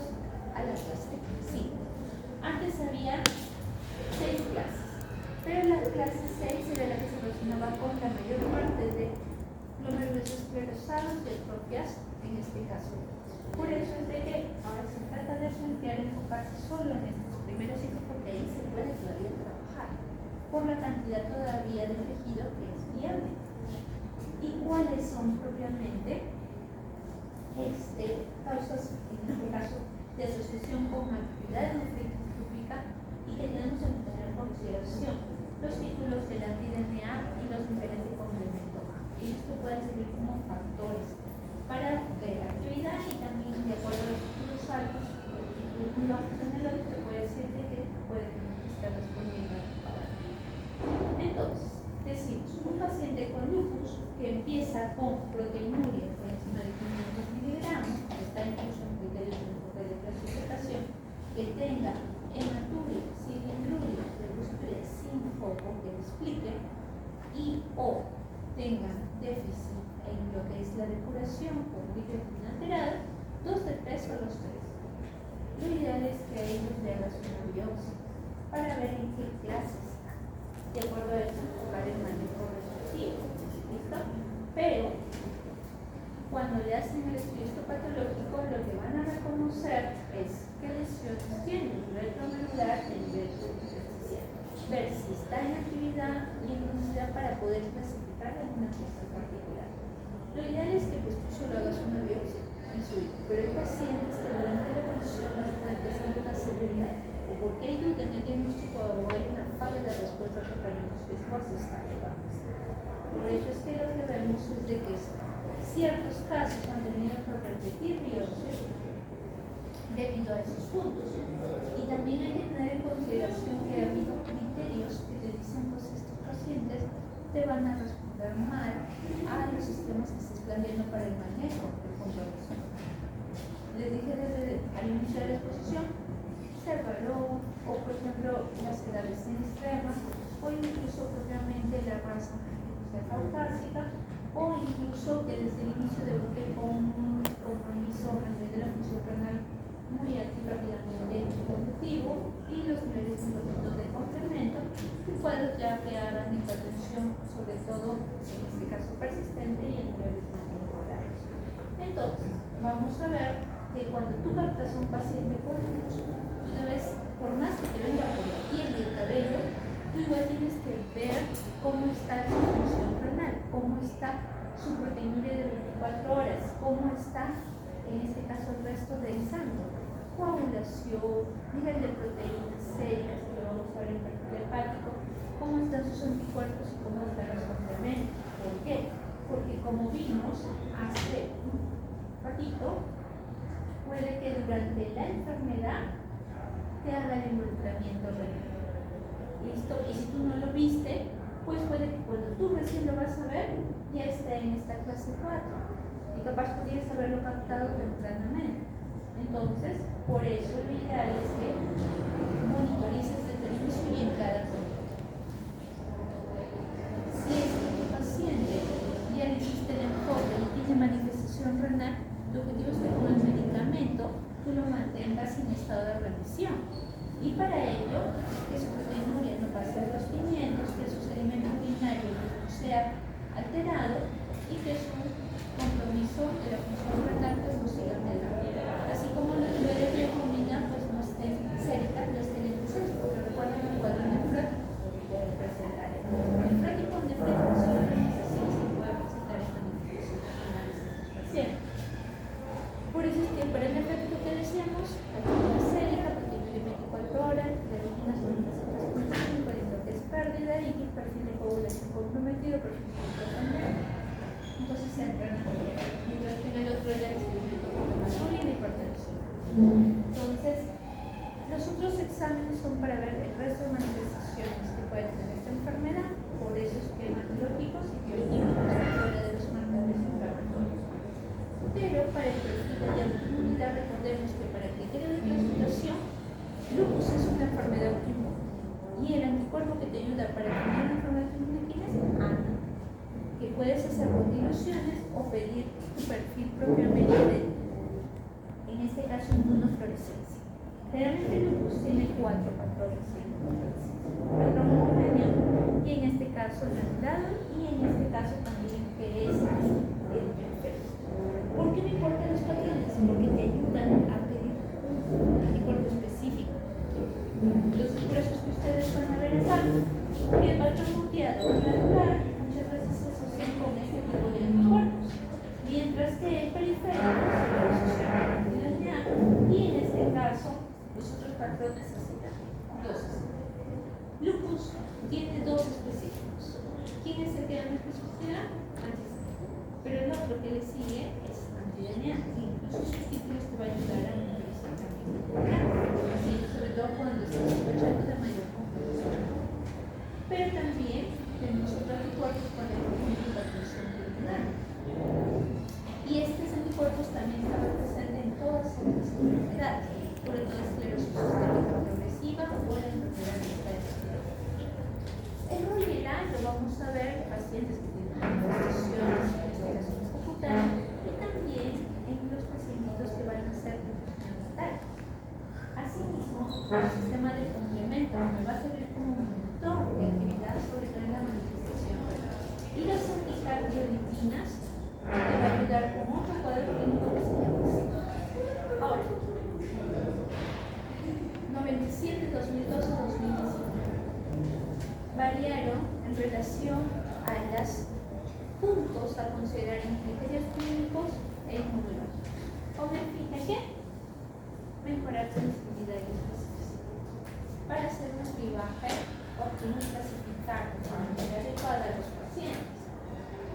a la clase 5. Antes había 6 clases, pero la clase 6 era la que se relacionaba con la mayor parte de glomérulos esclerosados y atrofias, en este caso. Por eso es de que ahora se trata de plantear enfocarse solo en estos primeros ciclos, porque ahí se puede todavía trabajar por la cantidad todavía de tejido que es viable. ¿Y cuáles son propiamente causas, en este caso, de asociación con actividad nefrítica y que tenemos que tener en consideración los títulos de la DNA y los niveles de complemento A? Y esto puede servir como factores para ver la actividad y también de acuerdo a los títulos altos, el título fenomenológico te puede decir de que puede que no esté respondiendo adecuadamente. Entonces, decimos, un paciente con lupus que empieza con proteinuria por encima de 500 miligramos, que está incluso en criterios de enfoque de clasificación, que tenga hematuria, cilindruria, leucosuria sin foco que le explique, y o tenga déficit en lo que es la depuración con creatina alterada, 2 de 3 o los 3. Lo ideal es que a ellos le hagas una biopsia para ver en qué clase está, de acuerdo a eso, enfocar el manejo restrictivo. ¿Listo? Pero cuando le hacen el estudio histopatológico, lo que van a reconocer es qué lesiones tiene el nivel glomerular, el nivel superficial, ver si está en actividad y en velocidad para poder clasificar en una cosa particular. Lo ideal es que pues, tú solo hagas una biopsia en su hijo, pero hay pacientes que durante la evolución van a estar empezando una severidad, o porque hay duda en el diagnóstico o hay una falla de respuesta a tratamientos que no se está llevando. Por ello es que lo que vemos es de que ciertos casos han tenido que repetir biopsias debido a esos puntos. Y también hay que tener en consideración que ha habido criterios que te dicen pues estos pacientes te van a responder mal a los sistemas que se están viendo para el manejo del compromiso. Les dije al inicio de la exposición, se evaluó, o por ejemplo las edades en extremas, o incluso propiamente la raza caucásica, o incluso que desde el inicio debute con un compromiso a nivel de la función renal muy activa, rápidamente positivo, y los niveles de complemento, cuadros ya que hagan hipertensión, sobre todo en este caso persistente y en niveles más moderados. Entonces, vamos a ver que cuando tú captas a un paciente con lupus, tú debes, por más que te venga por la piel y el cabello, tú igual tienes que ver cómo está su función renal, cómo está su proteinuria de 24 horas, cómo está, en este caso, el resto del sangre, coagulación, nivel de proteínas sérias, que lo vamos a ver en perfil hepático, cómo están sus anticuerpos y cómo están los complementos. ¿Por qué? Porque como vimos hace ratito, puede que durante la enfermedad te haga el involucramiento renal. ¿Listo? Y si tú no lo viste, pues puede que cuando tú recién lo vas a ver, ya esté en esta clase 4. Y capaz podrías haberlo captado tempranamente. Entonces, por eso lo ideal es que monitorices desde el inicio y en cada control. Si es que tu paciente ya le hiciste el enfoque y tiene manifestación renal, tu objetivo es que con el medicamento tú lo mantengas en estado de remisión. Y para ello, que su proteinuria no pase de los 500, que su sedimento urinario no sea alterado y que su compromiso de la función renal pues no siga alterado. Así como la hemoglobina pues no esté cerca, no esté en el exceso, porque recuerden que el cuadro nefrótico puede presentar el nefrótico nefrótico solamente así se puede presentar esta manifestación renal de estos pacientes. Por eso es que para el nefrótico que decíamos, la sérica, de 24 horas, de rutinas con un 3.5, de lo que es pérdida y que perfil de coagulación comprometido, perfil de también. Entonces se entran mientras que en el otro ya es el inflamación y la hipertensión. Entonces, los otros exámenes son para ver el resto de manifestaciones que puede tener esta enfermedad, por eso es que hematológicos y bioquímicos fuera de los marcadores inflamatorios. Pero para el perfil de inmunidad, recordemos que para el criterio de clasificación, lupus es una enfermedad autoinmune y el anticuerpo que te ayuda para definir la enfermedad autoinmune es ANA, que puedes hacer continuaciones o pedir tu perfil propiamente, en este caso inmunofluorescencia. Generalmente el lupus tiene 4 patrones: patrón homogéneo, y en este caso el anulado, y en este caso también que es el perfecto. ¿Por qué me importan los patrones? Porque te ayudan a pedir un anticuerpo específico. Los expresos que ustedes van a ver acá, que el patrón muteado granular muchas veces se asocian con este tipo de anticuerpos, mientras que el periférico se asocia con la antidañal, y en este caso los otros patrones así también. Entonces, lupus tiene 2 específicos. ¿Quién es el que da la especificidad? Antihistamínico. Pero el otro que le sigue es antidañal, y incluso sus títulos te va a ayudar a memorizar también. Así, sobre todo cuando estás sospechando de mayor complicación. Pero también tenemos otros anticuerpos para el hipertensión pulmonar. Y estos anticuerpos también estaban presentes en todas estas enfermedades, sobre todo esclerosis sistémica progresiva o la enfermedad de esta esteroide. El ROLIELA lo vamos a ver en pacientes que tienen manifestaciones, alteraciones cutâneas, y también en los pacientitos que van a ser neonatales. Asimismo, el sistema de complemento me va a servir como monitor de actividad, sobre todo en la manifestación. Y las anticardiolitinas te va a ayudar con otro cuadro clínico que se llama así. Ahora, 97, 2012, 2019 variaron en relación a los puntos a considerar en criterios clínicos e inmunológicos. Con el fin de qué? Mejorar sensibilidad y especificidad. Para hacer un cribaje, óptimo clasificar de manera adecuada a los pacientes.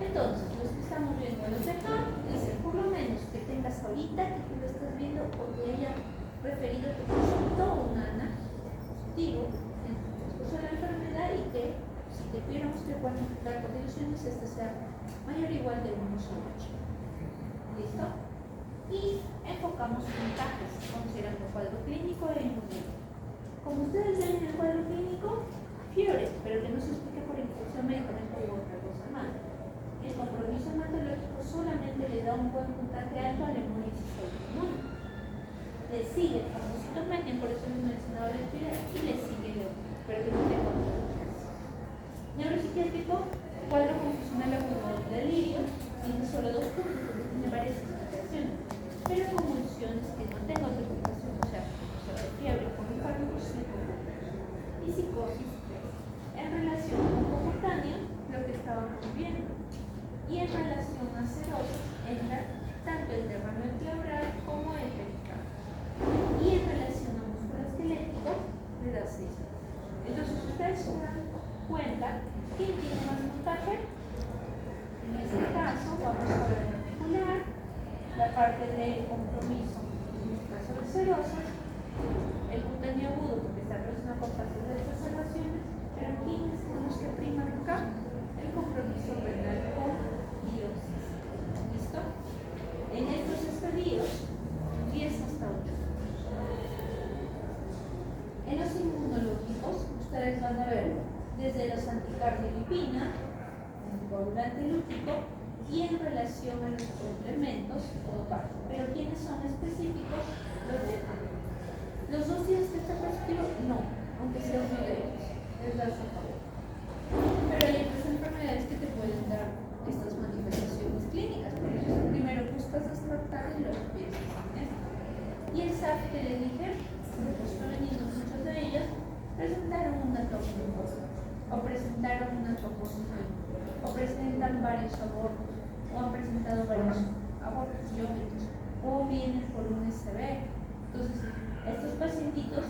Entonces, los que estamos viendo los de acá, dicen por lo menos que tengas ahorita que tú lo estás viendo o que haya referido que presentó un ANA positivo en el transcurso de la enfermedad y que si te pidiéramos que cuantificar condiciones, esta sea mayor o igual de 1 sobre 8. ¿Listo? Y enfocamos puntajes considerando el cuadro clínico e inmunológico. Como ustedes ven en el cuadro clínico, fiebre, pero que no se explique por infección medicamento u otra cosa más. El compromiso hematológico solamente le da un buen puntaje alto a la hemólisis autoinmune. Le sigue el famositometnia, por eso les mencionaba la fiebre, y le sigue el otro, pero que no tenga complicación. Neuropsiquiátrico, cuadro confusional acumulado de delirio, tiene solo 2 puntos, porque tiene varias explicaciones, pero convulsiones que no tengan otra explicación, o sea, fiebre con un fármaco sí. Y psicosis, en relación con comportáneo, lo que estábamos viendo. Y en relación a cirrosis, entra tanto el derrame pleural como el pericardio. Y en relación a músculo esquelético, le da 6. Entonces, ustedes se dan cuenta quién tiene más puntaje. En este caso, vamos a ver la articular, la parte de compromiso, en el caso de serosos, el cutáneo agudo, porque está relacionado con fases de exacerbaciones, pero aquí tenemos que primar acá el compromiso renal con dióxido. ¿Listo? En estos estadios, 10 hasta 8. En los inmunológicos, ustedes van a ver desde los anticardiolipina, anticoagulante lúpico, y en relación a los complementos o dopaje. Pero ¿quiénes son específicos? Los de los 2 días que está positivo, no, aunque sea uno de ellos, es la a favor. Pero hay otras enfermedades que te pueden dar estas manifestaciones clínicas, por eso primero buscas descartar y luego empiezas con esto. Y el SAF que le dije, pues femeninos, muchos de ellos presentaron una toxicidad, o presentaron una troposición, o presentan varios abortos, o han presentado varios abortos biónicos, o vienen por un SB. Entonces, estos pacientitos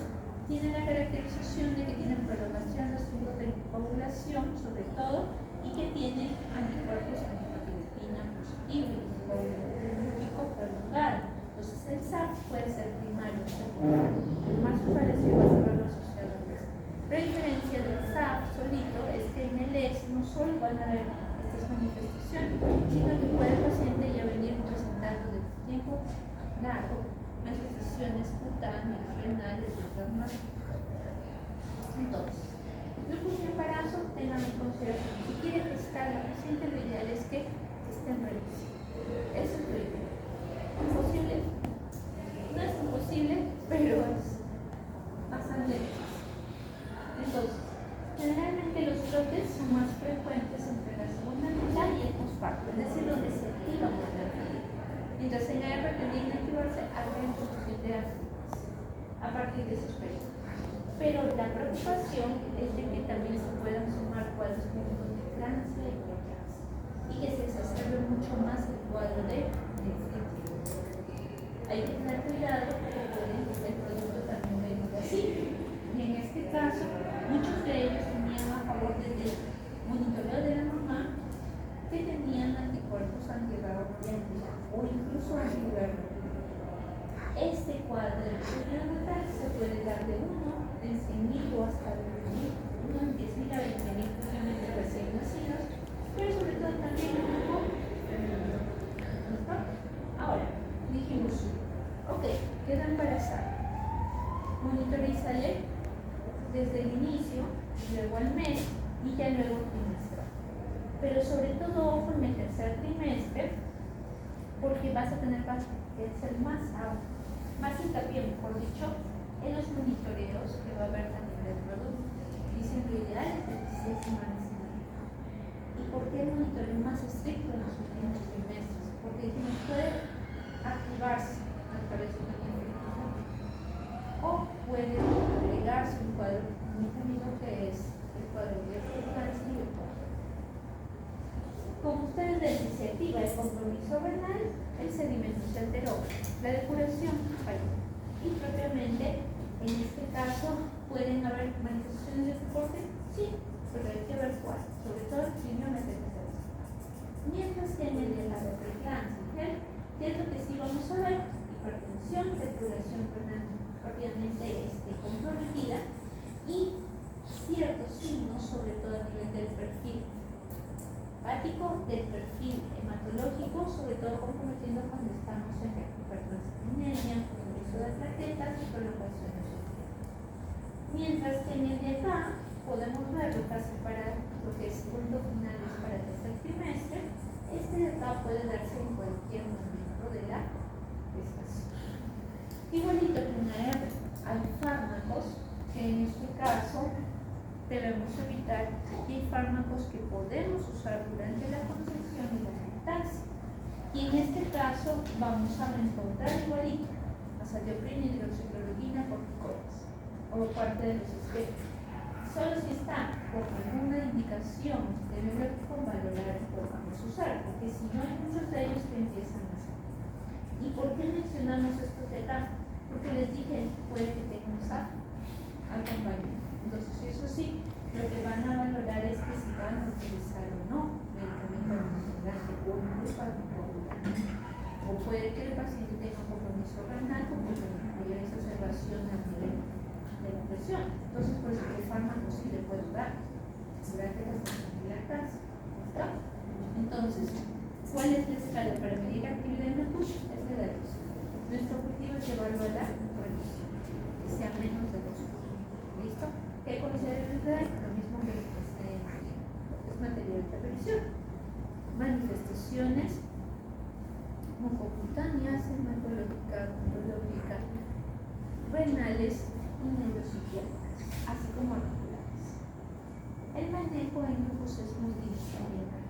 tienen la caracterización de que tienen prolongación de su coagulación, sobre todo, y que tienen anticuerpos anticoagulina positivos, lúpico prolongado. Entonces, el SAF puede ser primario, el más usual es que va a verlo asociado a esto. Pero la diferencia del SAF solito es que en el EX no solo van a ver estas manifestaciones, sino que puede el paciente ya venir presentando de tiempo largo manifestaciones cutáneas, renales, dermatológicas. Entonces, lupus y embarazo, tengan en consideración. Si quieren testar la paciente, lo ideal es que esté en revisión. Eso es lo ideal. ¿Imposible? No es imposible, pero es bastante difícil. Entonces, generalmente los brotes son más frecuentes entre la segunda mitad y el posparto, es decir, donde se activa más la fertilidad. Mientras en la R tendría que activarse al 30% de actividades a partir de esos periodos. Pero la preocupación es de que también se puedan sumar cuadros clínicos de eclampsia y preeclampsia y que se exacerbe mucho más el cuadro de fertilidad. Hay que tener cuidado porque el producto también venir así. Y en este caso, muchos de ellos tenían a favor desde el monitoreo de la mamá que tenían anticuerpos antirradiantes o incluso antivirales. Este cuadro de enfermedad natal se puede dar de 1 en 100.000 o hasta 20.000, 1 en 10.000 a 20.000 de recién nacidos, pero sobre todo también un grupo femenino. ¿Listo? Ahora, dijimos, ok, queda embarazada. Monitorízale desde el inicio, luego al mes y ya luego trimestral. Pero sobre todo ojo en el tercer trimestre, porque vas a tener que ser más hincapié, mejor dicho, en los monitoreos que va a haber también del producto. Dicen lo ideal es de 16 semanas y media. ¿Y por qué el monitoreo más estricto en los últimos trimestres? Porque no puede activarse a través de una infección o puede agregarse un cuadro muy temido que es el cuadro de cáncer y el cuadro. Como ustedes ven, si se activa el compromiso renal, el sedimento se alteró, la depuración falló. Y propiamente, en este caso, ¿pueden haber manifestaciones de soporte? Sí, pero hay que ver cuál, sobre todo el primer metastasión. Mientras que en el de la preeclampsia, ¿qué es lo que sí vamos a ver? Hipertensión, depuración renal propiamente comprometida y ciertos signos, sobre todo a nivel del perfil hepático, del perfil hematológico, sobre todo comprometiendo cuando estamos en hipertrансeminemia, con el uso de plaquetas y prolongaciones. Mientras que en el de acá podemos verlo casi para lo que es punto final es para el tercer trimestre. Este de acá puede darse en cualquier momento de la gestación. Igualito que una R, hay fármacos que en este caso debemos evitar, y hay fármacos que podemos usar durante la concepción y la lactancia. Y en este caso vamos a encontrar igualito azatioprina, hidroxicloroquina, corticoides o parte de los espectros. Solo si está por alguna indicación de biológico valorar y podamos usar, porque si no hay muchos de ellos que empiezan a hacer. ¿Y por qué mencionamos estos de acá? Porque les dije, puede que tenga un SAF acompañado. Entonces, eso sí, lo que van a valorar es que si van a utilizar o no medicamento anticoagulante o incluso anticoagulante, o puede que el paciente tenga un compromiso renal con mayor exacerbación a nivel de la presión. Entonces, por eso el fármaco sí le puede dar durante la estación de lactancia. ¿Listo? Entonces, ¿cuál es la escala para medir la actividad en la PUSH? Es de la 2. Nuestro objetivo es llevarlo a la revisión, que sea menos de 2. ¿Listo? ¿Qué considera el edad? Lo mismo que es material de revisión. Manifestaciones mucocutáneas, hematológica, oncológica, renales y neuropsiquiátricas, así como articulares. El manejo en grupos es multidisciplinar.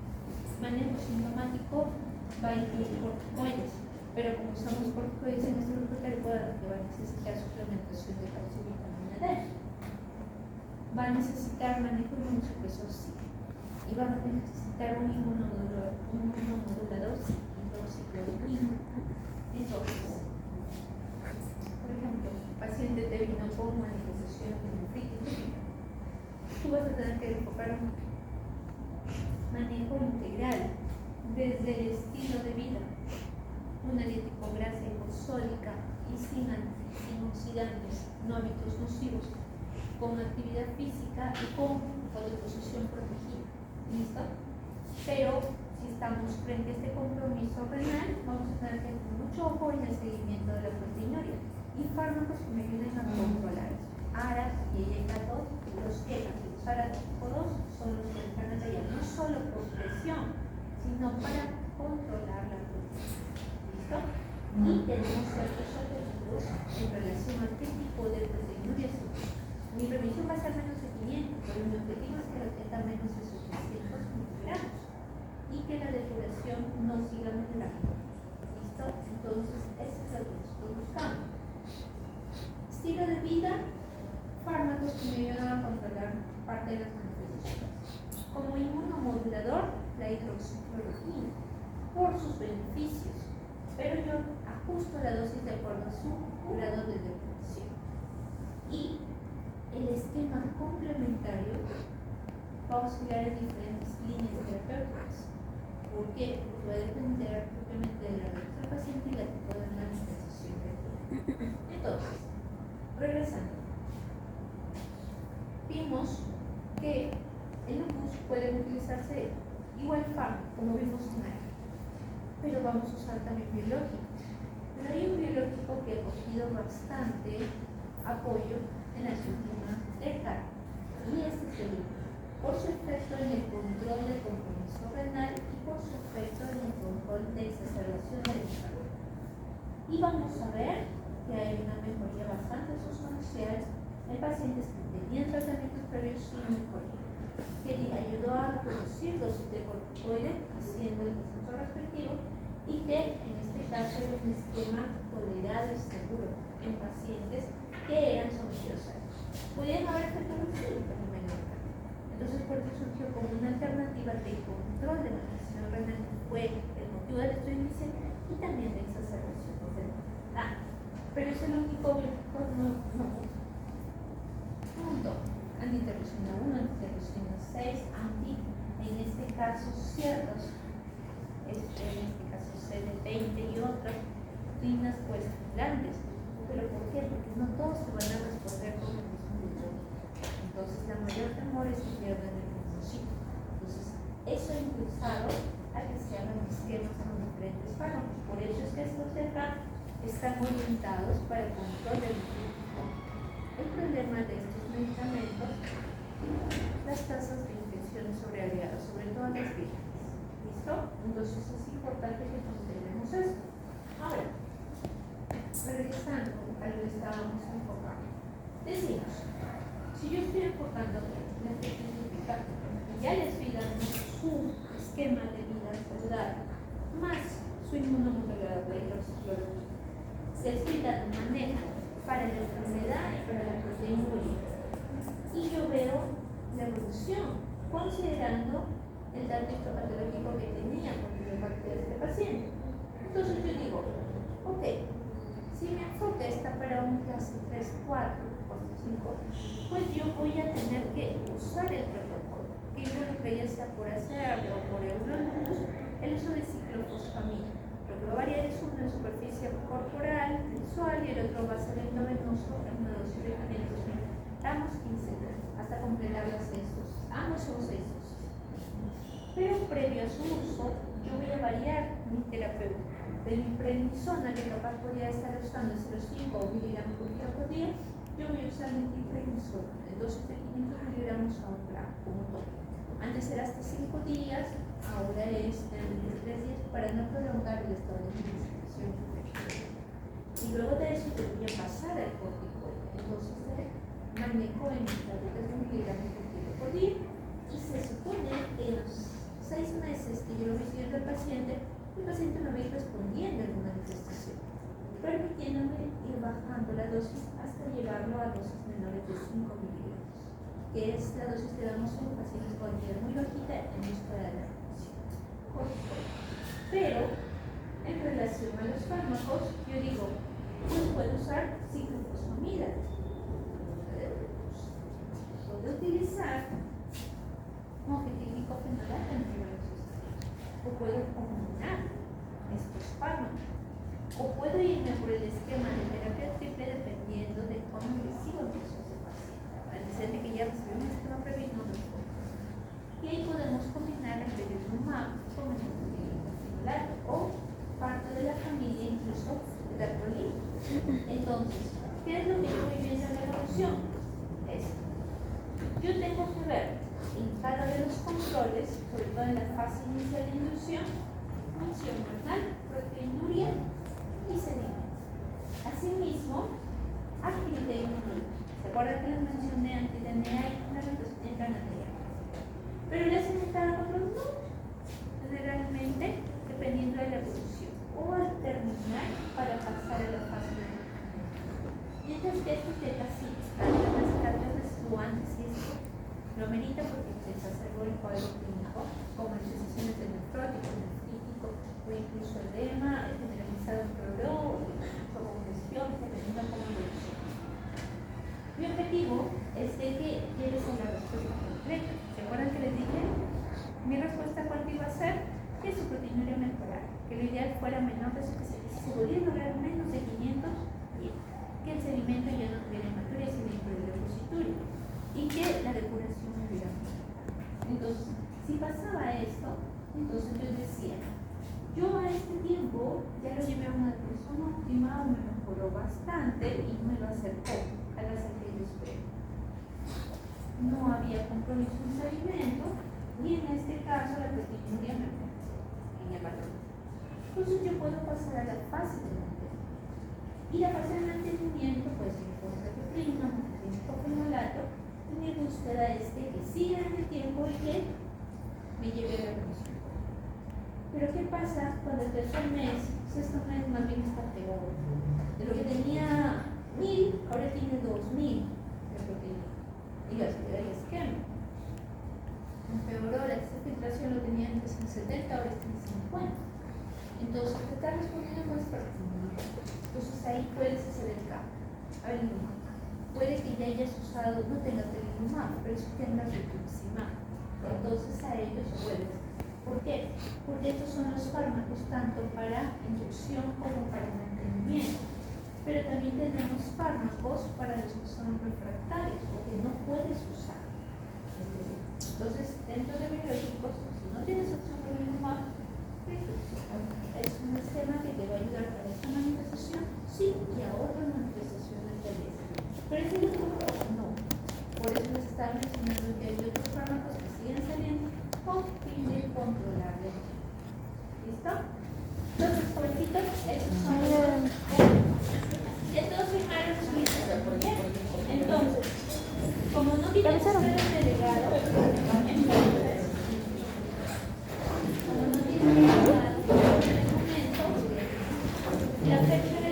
Manejo sintomático va a incluir corticoides, pero como usamos corticoides en este grupo que va a necesitar suplementación de calcio y vitamina D. Va a necesitar manejo inmunosupresor sí, y va a necesitar un inmunomodulador ciclodipina. Entonces, por ejemplo, el paciente te vino con manifestación de nefritis, tú vas a tener que enfocar un manejo integral desde el estilo de vida, una dieta con grasa hiposódica y sin oxidantes, no hábitos nocivos, con actividad física y con fotoexposición protegida. ¿Listo? Pero si estamos frente a este compromiso renal, vamos a tener que tener mucho ojo en el seguimiento de la proteinuria y fármacos que me ayuden a controlar eso. ARA y EYK2, los ECA y los ARA tipo 2 son los que están en ella, no solo por presión, sino para controlar la proteína. ¿Listo? Y tenemos ciertos objetivos en relación a qué tipo de proteinuria es. Mi revisión va a ser menos de 500, pero mi objetivo es que lo tenga menos de 700 miligramos y que la depuración no siga mejorando. ¿Listo? Entonces, eso es lo que nosotros buscamos. Estilo de vida, fármacos que me ayudan a controlar parte de las manifestaciones. Como inmunomodulador, la hidroxicloroquina, por sus beneficios, pero yo ajusto la dosis de acuerdo a su grado de depuración. Y el esquema complementario va a oscilar en diferentes líneas terapéuticas. ¿Por qué? Porque va a depender propiamente de la edad del paciente y la tipo de manifestación que tiene. Entonces, regresando, vimos que el lupus puede utilizarse igual fármaco, como vimos en ahí, pero vamos a usar también biológicos. Pero hay un biológico que ha cogido bastante apoyo en las últimas décadas, y este es el por su efecto en el control del compromiso renal y por su efecto en el control de exacerbación del calor. Y vamos a ver que hay una mejoría bastante sustancial en pacientes que tenían tratamientos previos sin mejoría, que ayudó a reducir dosis de corticoide haciendo el proceso respectivo y que en este caso era un esquema tolerado y seguro en pacientes que eran sometidos a él. Podían haber efectos reducidos, pero menor. Entonces, por eso surgió como una alternativa de control de la presión renal, que fue el motivo del estudio inicial, y también de exacerbación de la enfermedad. Pero es el único biológico no. Punto. Antiterrorina 1, antiterrorina 6, en este caso ciertos, en este caso CD20 y otras rinas pues grandes. ¿Pero por qué? Porque no todos se van a responder con el mismo biológico. Entonces, la mayor temor es que pierdan el linfocito. Entonces, eso ha impulsado a que se hagan esquemas con diferentes fármacos. Por eso es que estos de acá están orientados para el control del linfocito. El problema de estos medicamentos, las tasas de infecciones sobreagregadas, sobre todo las vírgenes. ¿Listo? Entonces, es importante que consideremos esto. Ahora, regresando a lo que estábamos enfocando, decimos, si yo estoy enfocando la especificidad, ya le estoy dando su esquema de vida saludable, más su inmunomodulador de hidroxicloroquina, le estoy dando manejo para la enfermedad y para la proteinuria, y yo veo la evolución, considerando el dato histopatológico que tenía cuando yo partí de este paciente. Entonces yo digo, ok, si mi enfoque está para un clase 3, 4, 5, pues yo voy a tener que usar el protocolo, que involucra ya sea por ACR o por Eurolupus, el uso de ciclofosfamida. Lo que va a variar es uno es anestesia corporal, visual, y el otro va a ser endovenoso en una dosis de 500 miligramos 15 días, hasta completar las 6 dosis. Ambos son 6 dosis. Pero previo a su uso, yo voy a variar mi terapéutica. De mi prednisona, que capaz podría estar usando entre los 5 miligramos por día, yo voy a usar mi prednisona, en dosis de 500 miligramos a un gramo, como todo. Antes era hasta 5 días, ahora es de 23 días para no prolongar el estado de administración. Y luego de eso te voy a pasar al corticoide. Entonces manejo en mis tabletas de miligramos por día, y se supone que en los 6 meses que yo lo voy siguiendo al paciente no va a ir respondiendo a alguna manifestación, permitiéndome ir bajando la dosis hasta llevarlo a dosis menores de 5 miligramos, que es la dosis que damos en pacientes con ansiedad muy bajita en busca de la reacción. Pero en relación a los fármacos, yo digo, pues puedo usar ciclofosfamida, puedo utilizar mometílico fenolato en primeros estadios, o puedo combinar estos fármacos, o puedo irme por el esquema de terapia triple dependiendo de cuán agresivo empezó ese paciente. Al decir que ya recibió un esquema previo, no lo puedo. Y ahí podemos combinar el pembrolizumab con el mometílico fenolato o parte de la familia, incluso de Darprolin. Entonces, ¿qué es lo que yo voy viendo en la evolución? Yo tengo que ver en cada de los controles, sobre todo en la fase inicial de inducción, función renal, proteinuria y sedimento. Asimismo, actividad inmunológica. ¿Se acuerdan que les mencioné anti-DNA y fundamentalmente ganadería? Pero la hacen cada control no, generalmente dependiendo de la evolución, o al terminar para pasar a la fase de mientras que estos de casi las cargas residuantes y esto lo merita porque se exacerbó el cuadro clínico, como manifestaciones de nefrótico, nefrítico, o incluso edema, generalizado en prolog, o congestión, dependiendo de cómo evoluciona. Mi objetivo es de que llegues a la respuesta completa. ¿Se acuerdan que les dije? Mi respuesta cuál iba a ser que su proteinuria mejorara, que lo ideal fuera menor de su que se podía lograr menos de 500 y que el sedimento ya no tuviera hematuria, sino hidrodepositorio, y que la depuración hubiera mejorado. Entonces, si pasaba esto, entonces yo decía, yo a este tiempo ya lo llevé a una depuración óptima, me mejoró bastante y me lo acercó a las que yo espero. No había compromiso en sedimento y en este caso la proteinuria mejoró en el valor. Entonces yo puedo pasar a la fase de mantenimiento. Y la fase de mantenimiento, pues mi fosfatioprina, mometílico fenolato, y mi búsqueda es de que siga en el tiempo y que me lleve a la remisión. Pero ¿qué pasa cuando el tercer mes, sexto mes más bien está peor? De lo que tenía 1000, ahora tiene 2000 de proteína. Y la sociedad de esquema. Empeoró, la filtración lo tenía antes en 70, ahora está en 50. Entonces, ¿te está respondiendo con esta? Entonces ahí puedes hacer el cambio. A ver, puede que ya hayas usado, no tengas trelimumab, pero si tengas rituximab. Entonces a ellos puedes. ¿Por qué? Porque estos son los fármacos tanto para inducción como para mantenimiento. Pero también tenemos fármacos para los que son refractarios o que no puedes usar. Entonces, dentro de biológicos, si no tienes opción por trelimumab, es un esquema que te va a ayudar para esta manifestación, sí, y a otras manifestaciones de riesgo. Pero ese grupo no. Por eso les estaba mencionando que hay otros fármacos que siguen saliendo con fin de controlarlo. ¿Listo? Entonces, jovencitos, esos son los. Ya todos firmaron sus listas. Entonces, como no tienen ustedes delegado, como no tienen delegado, la fecha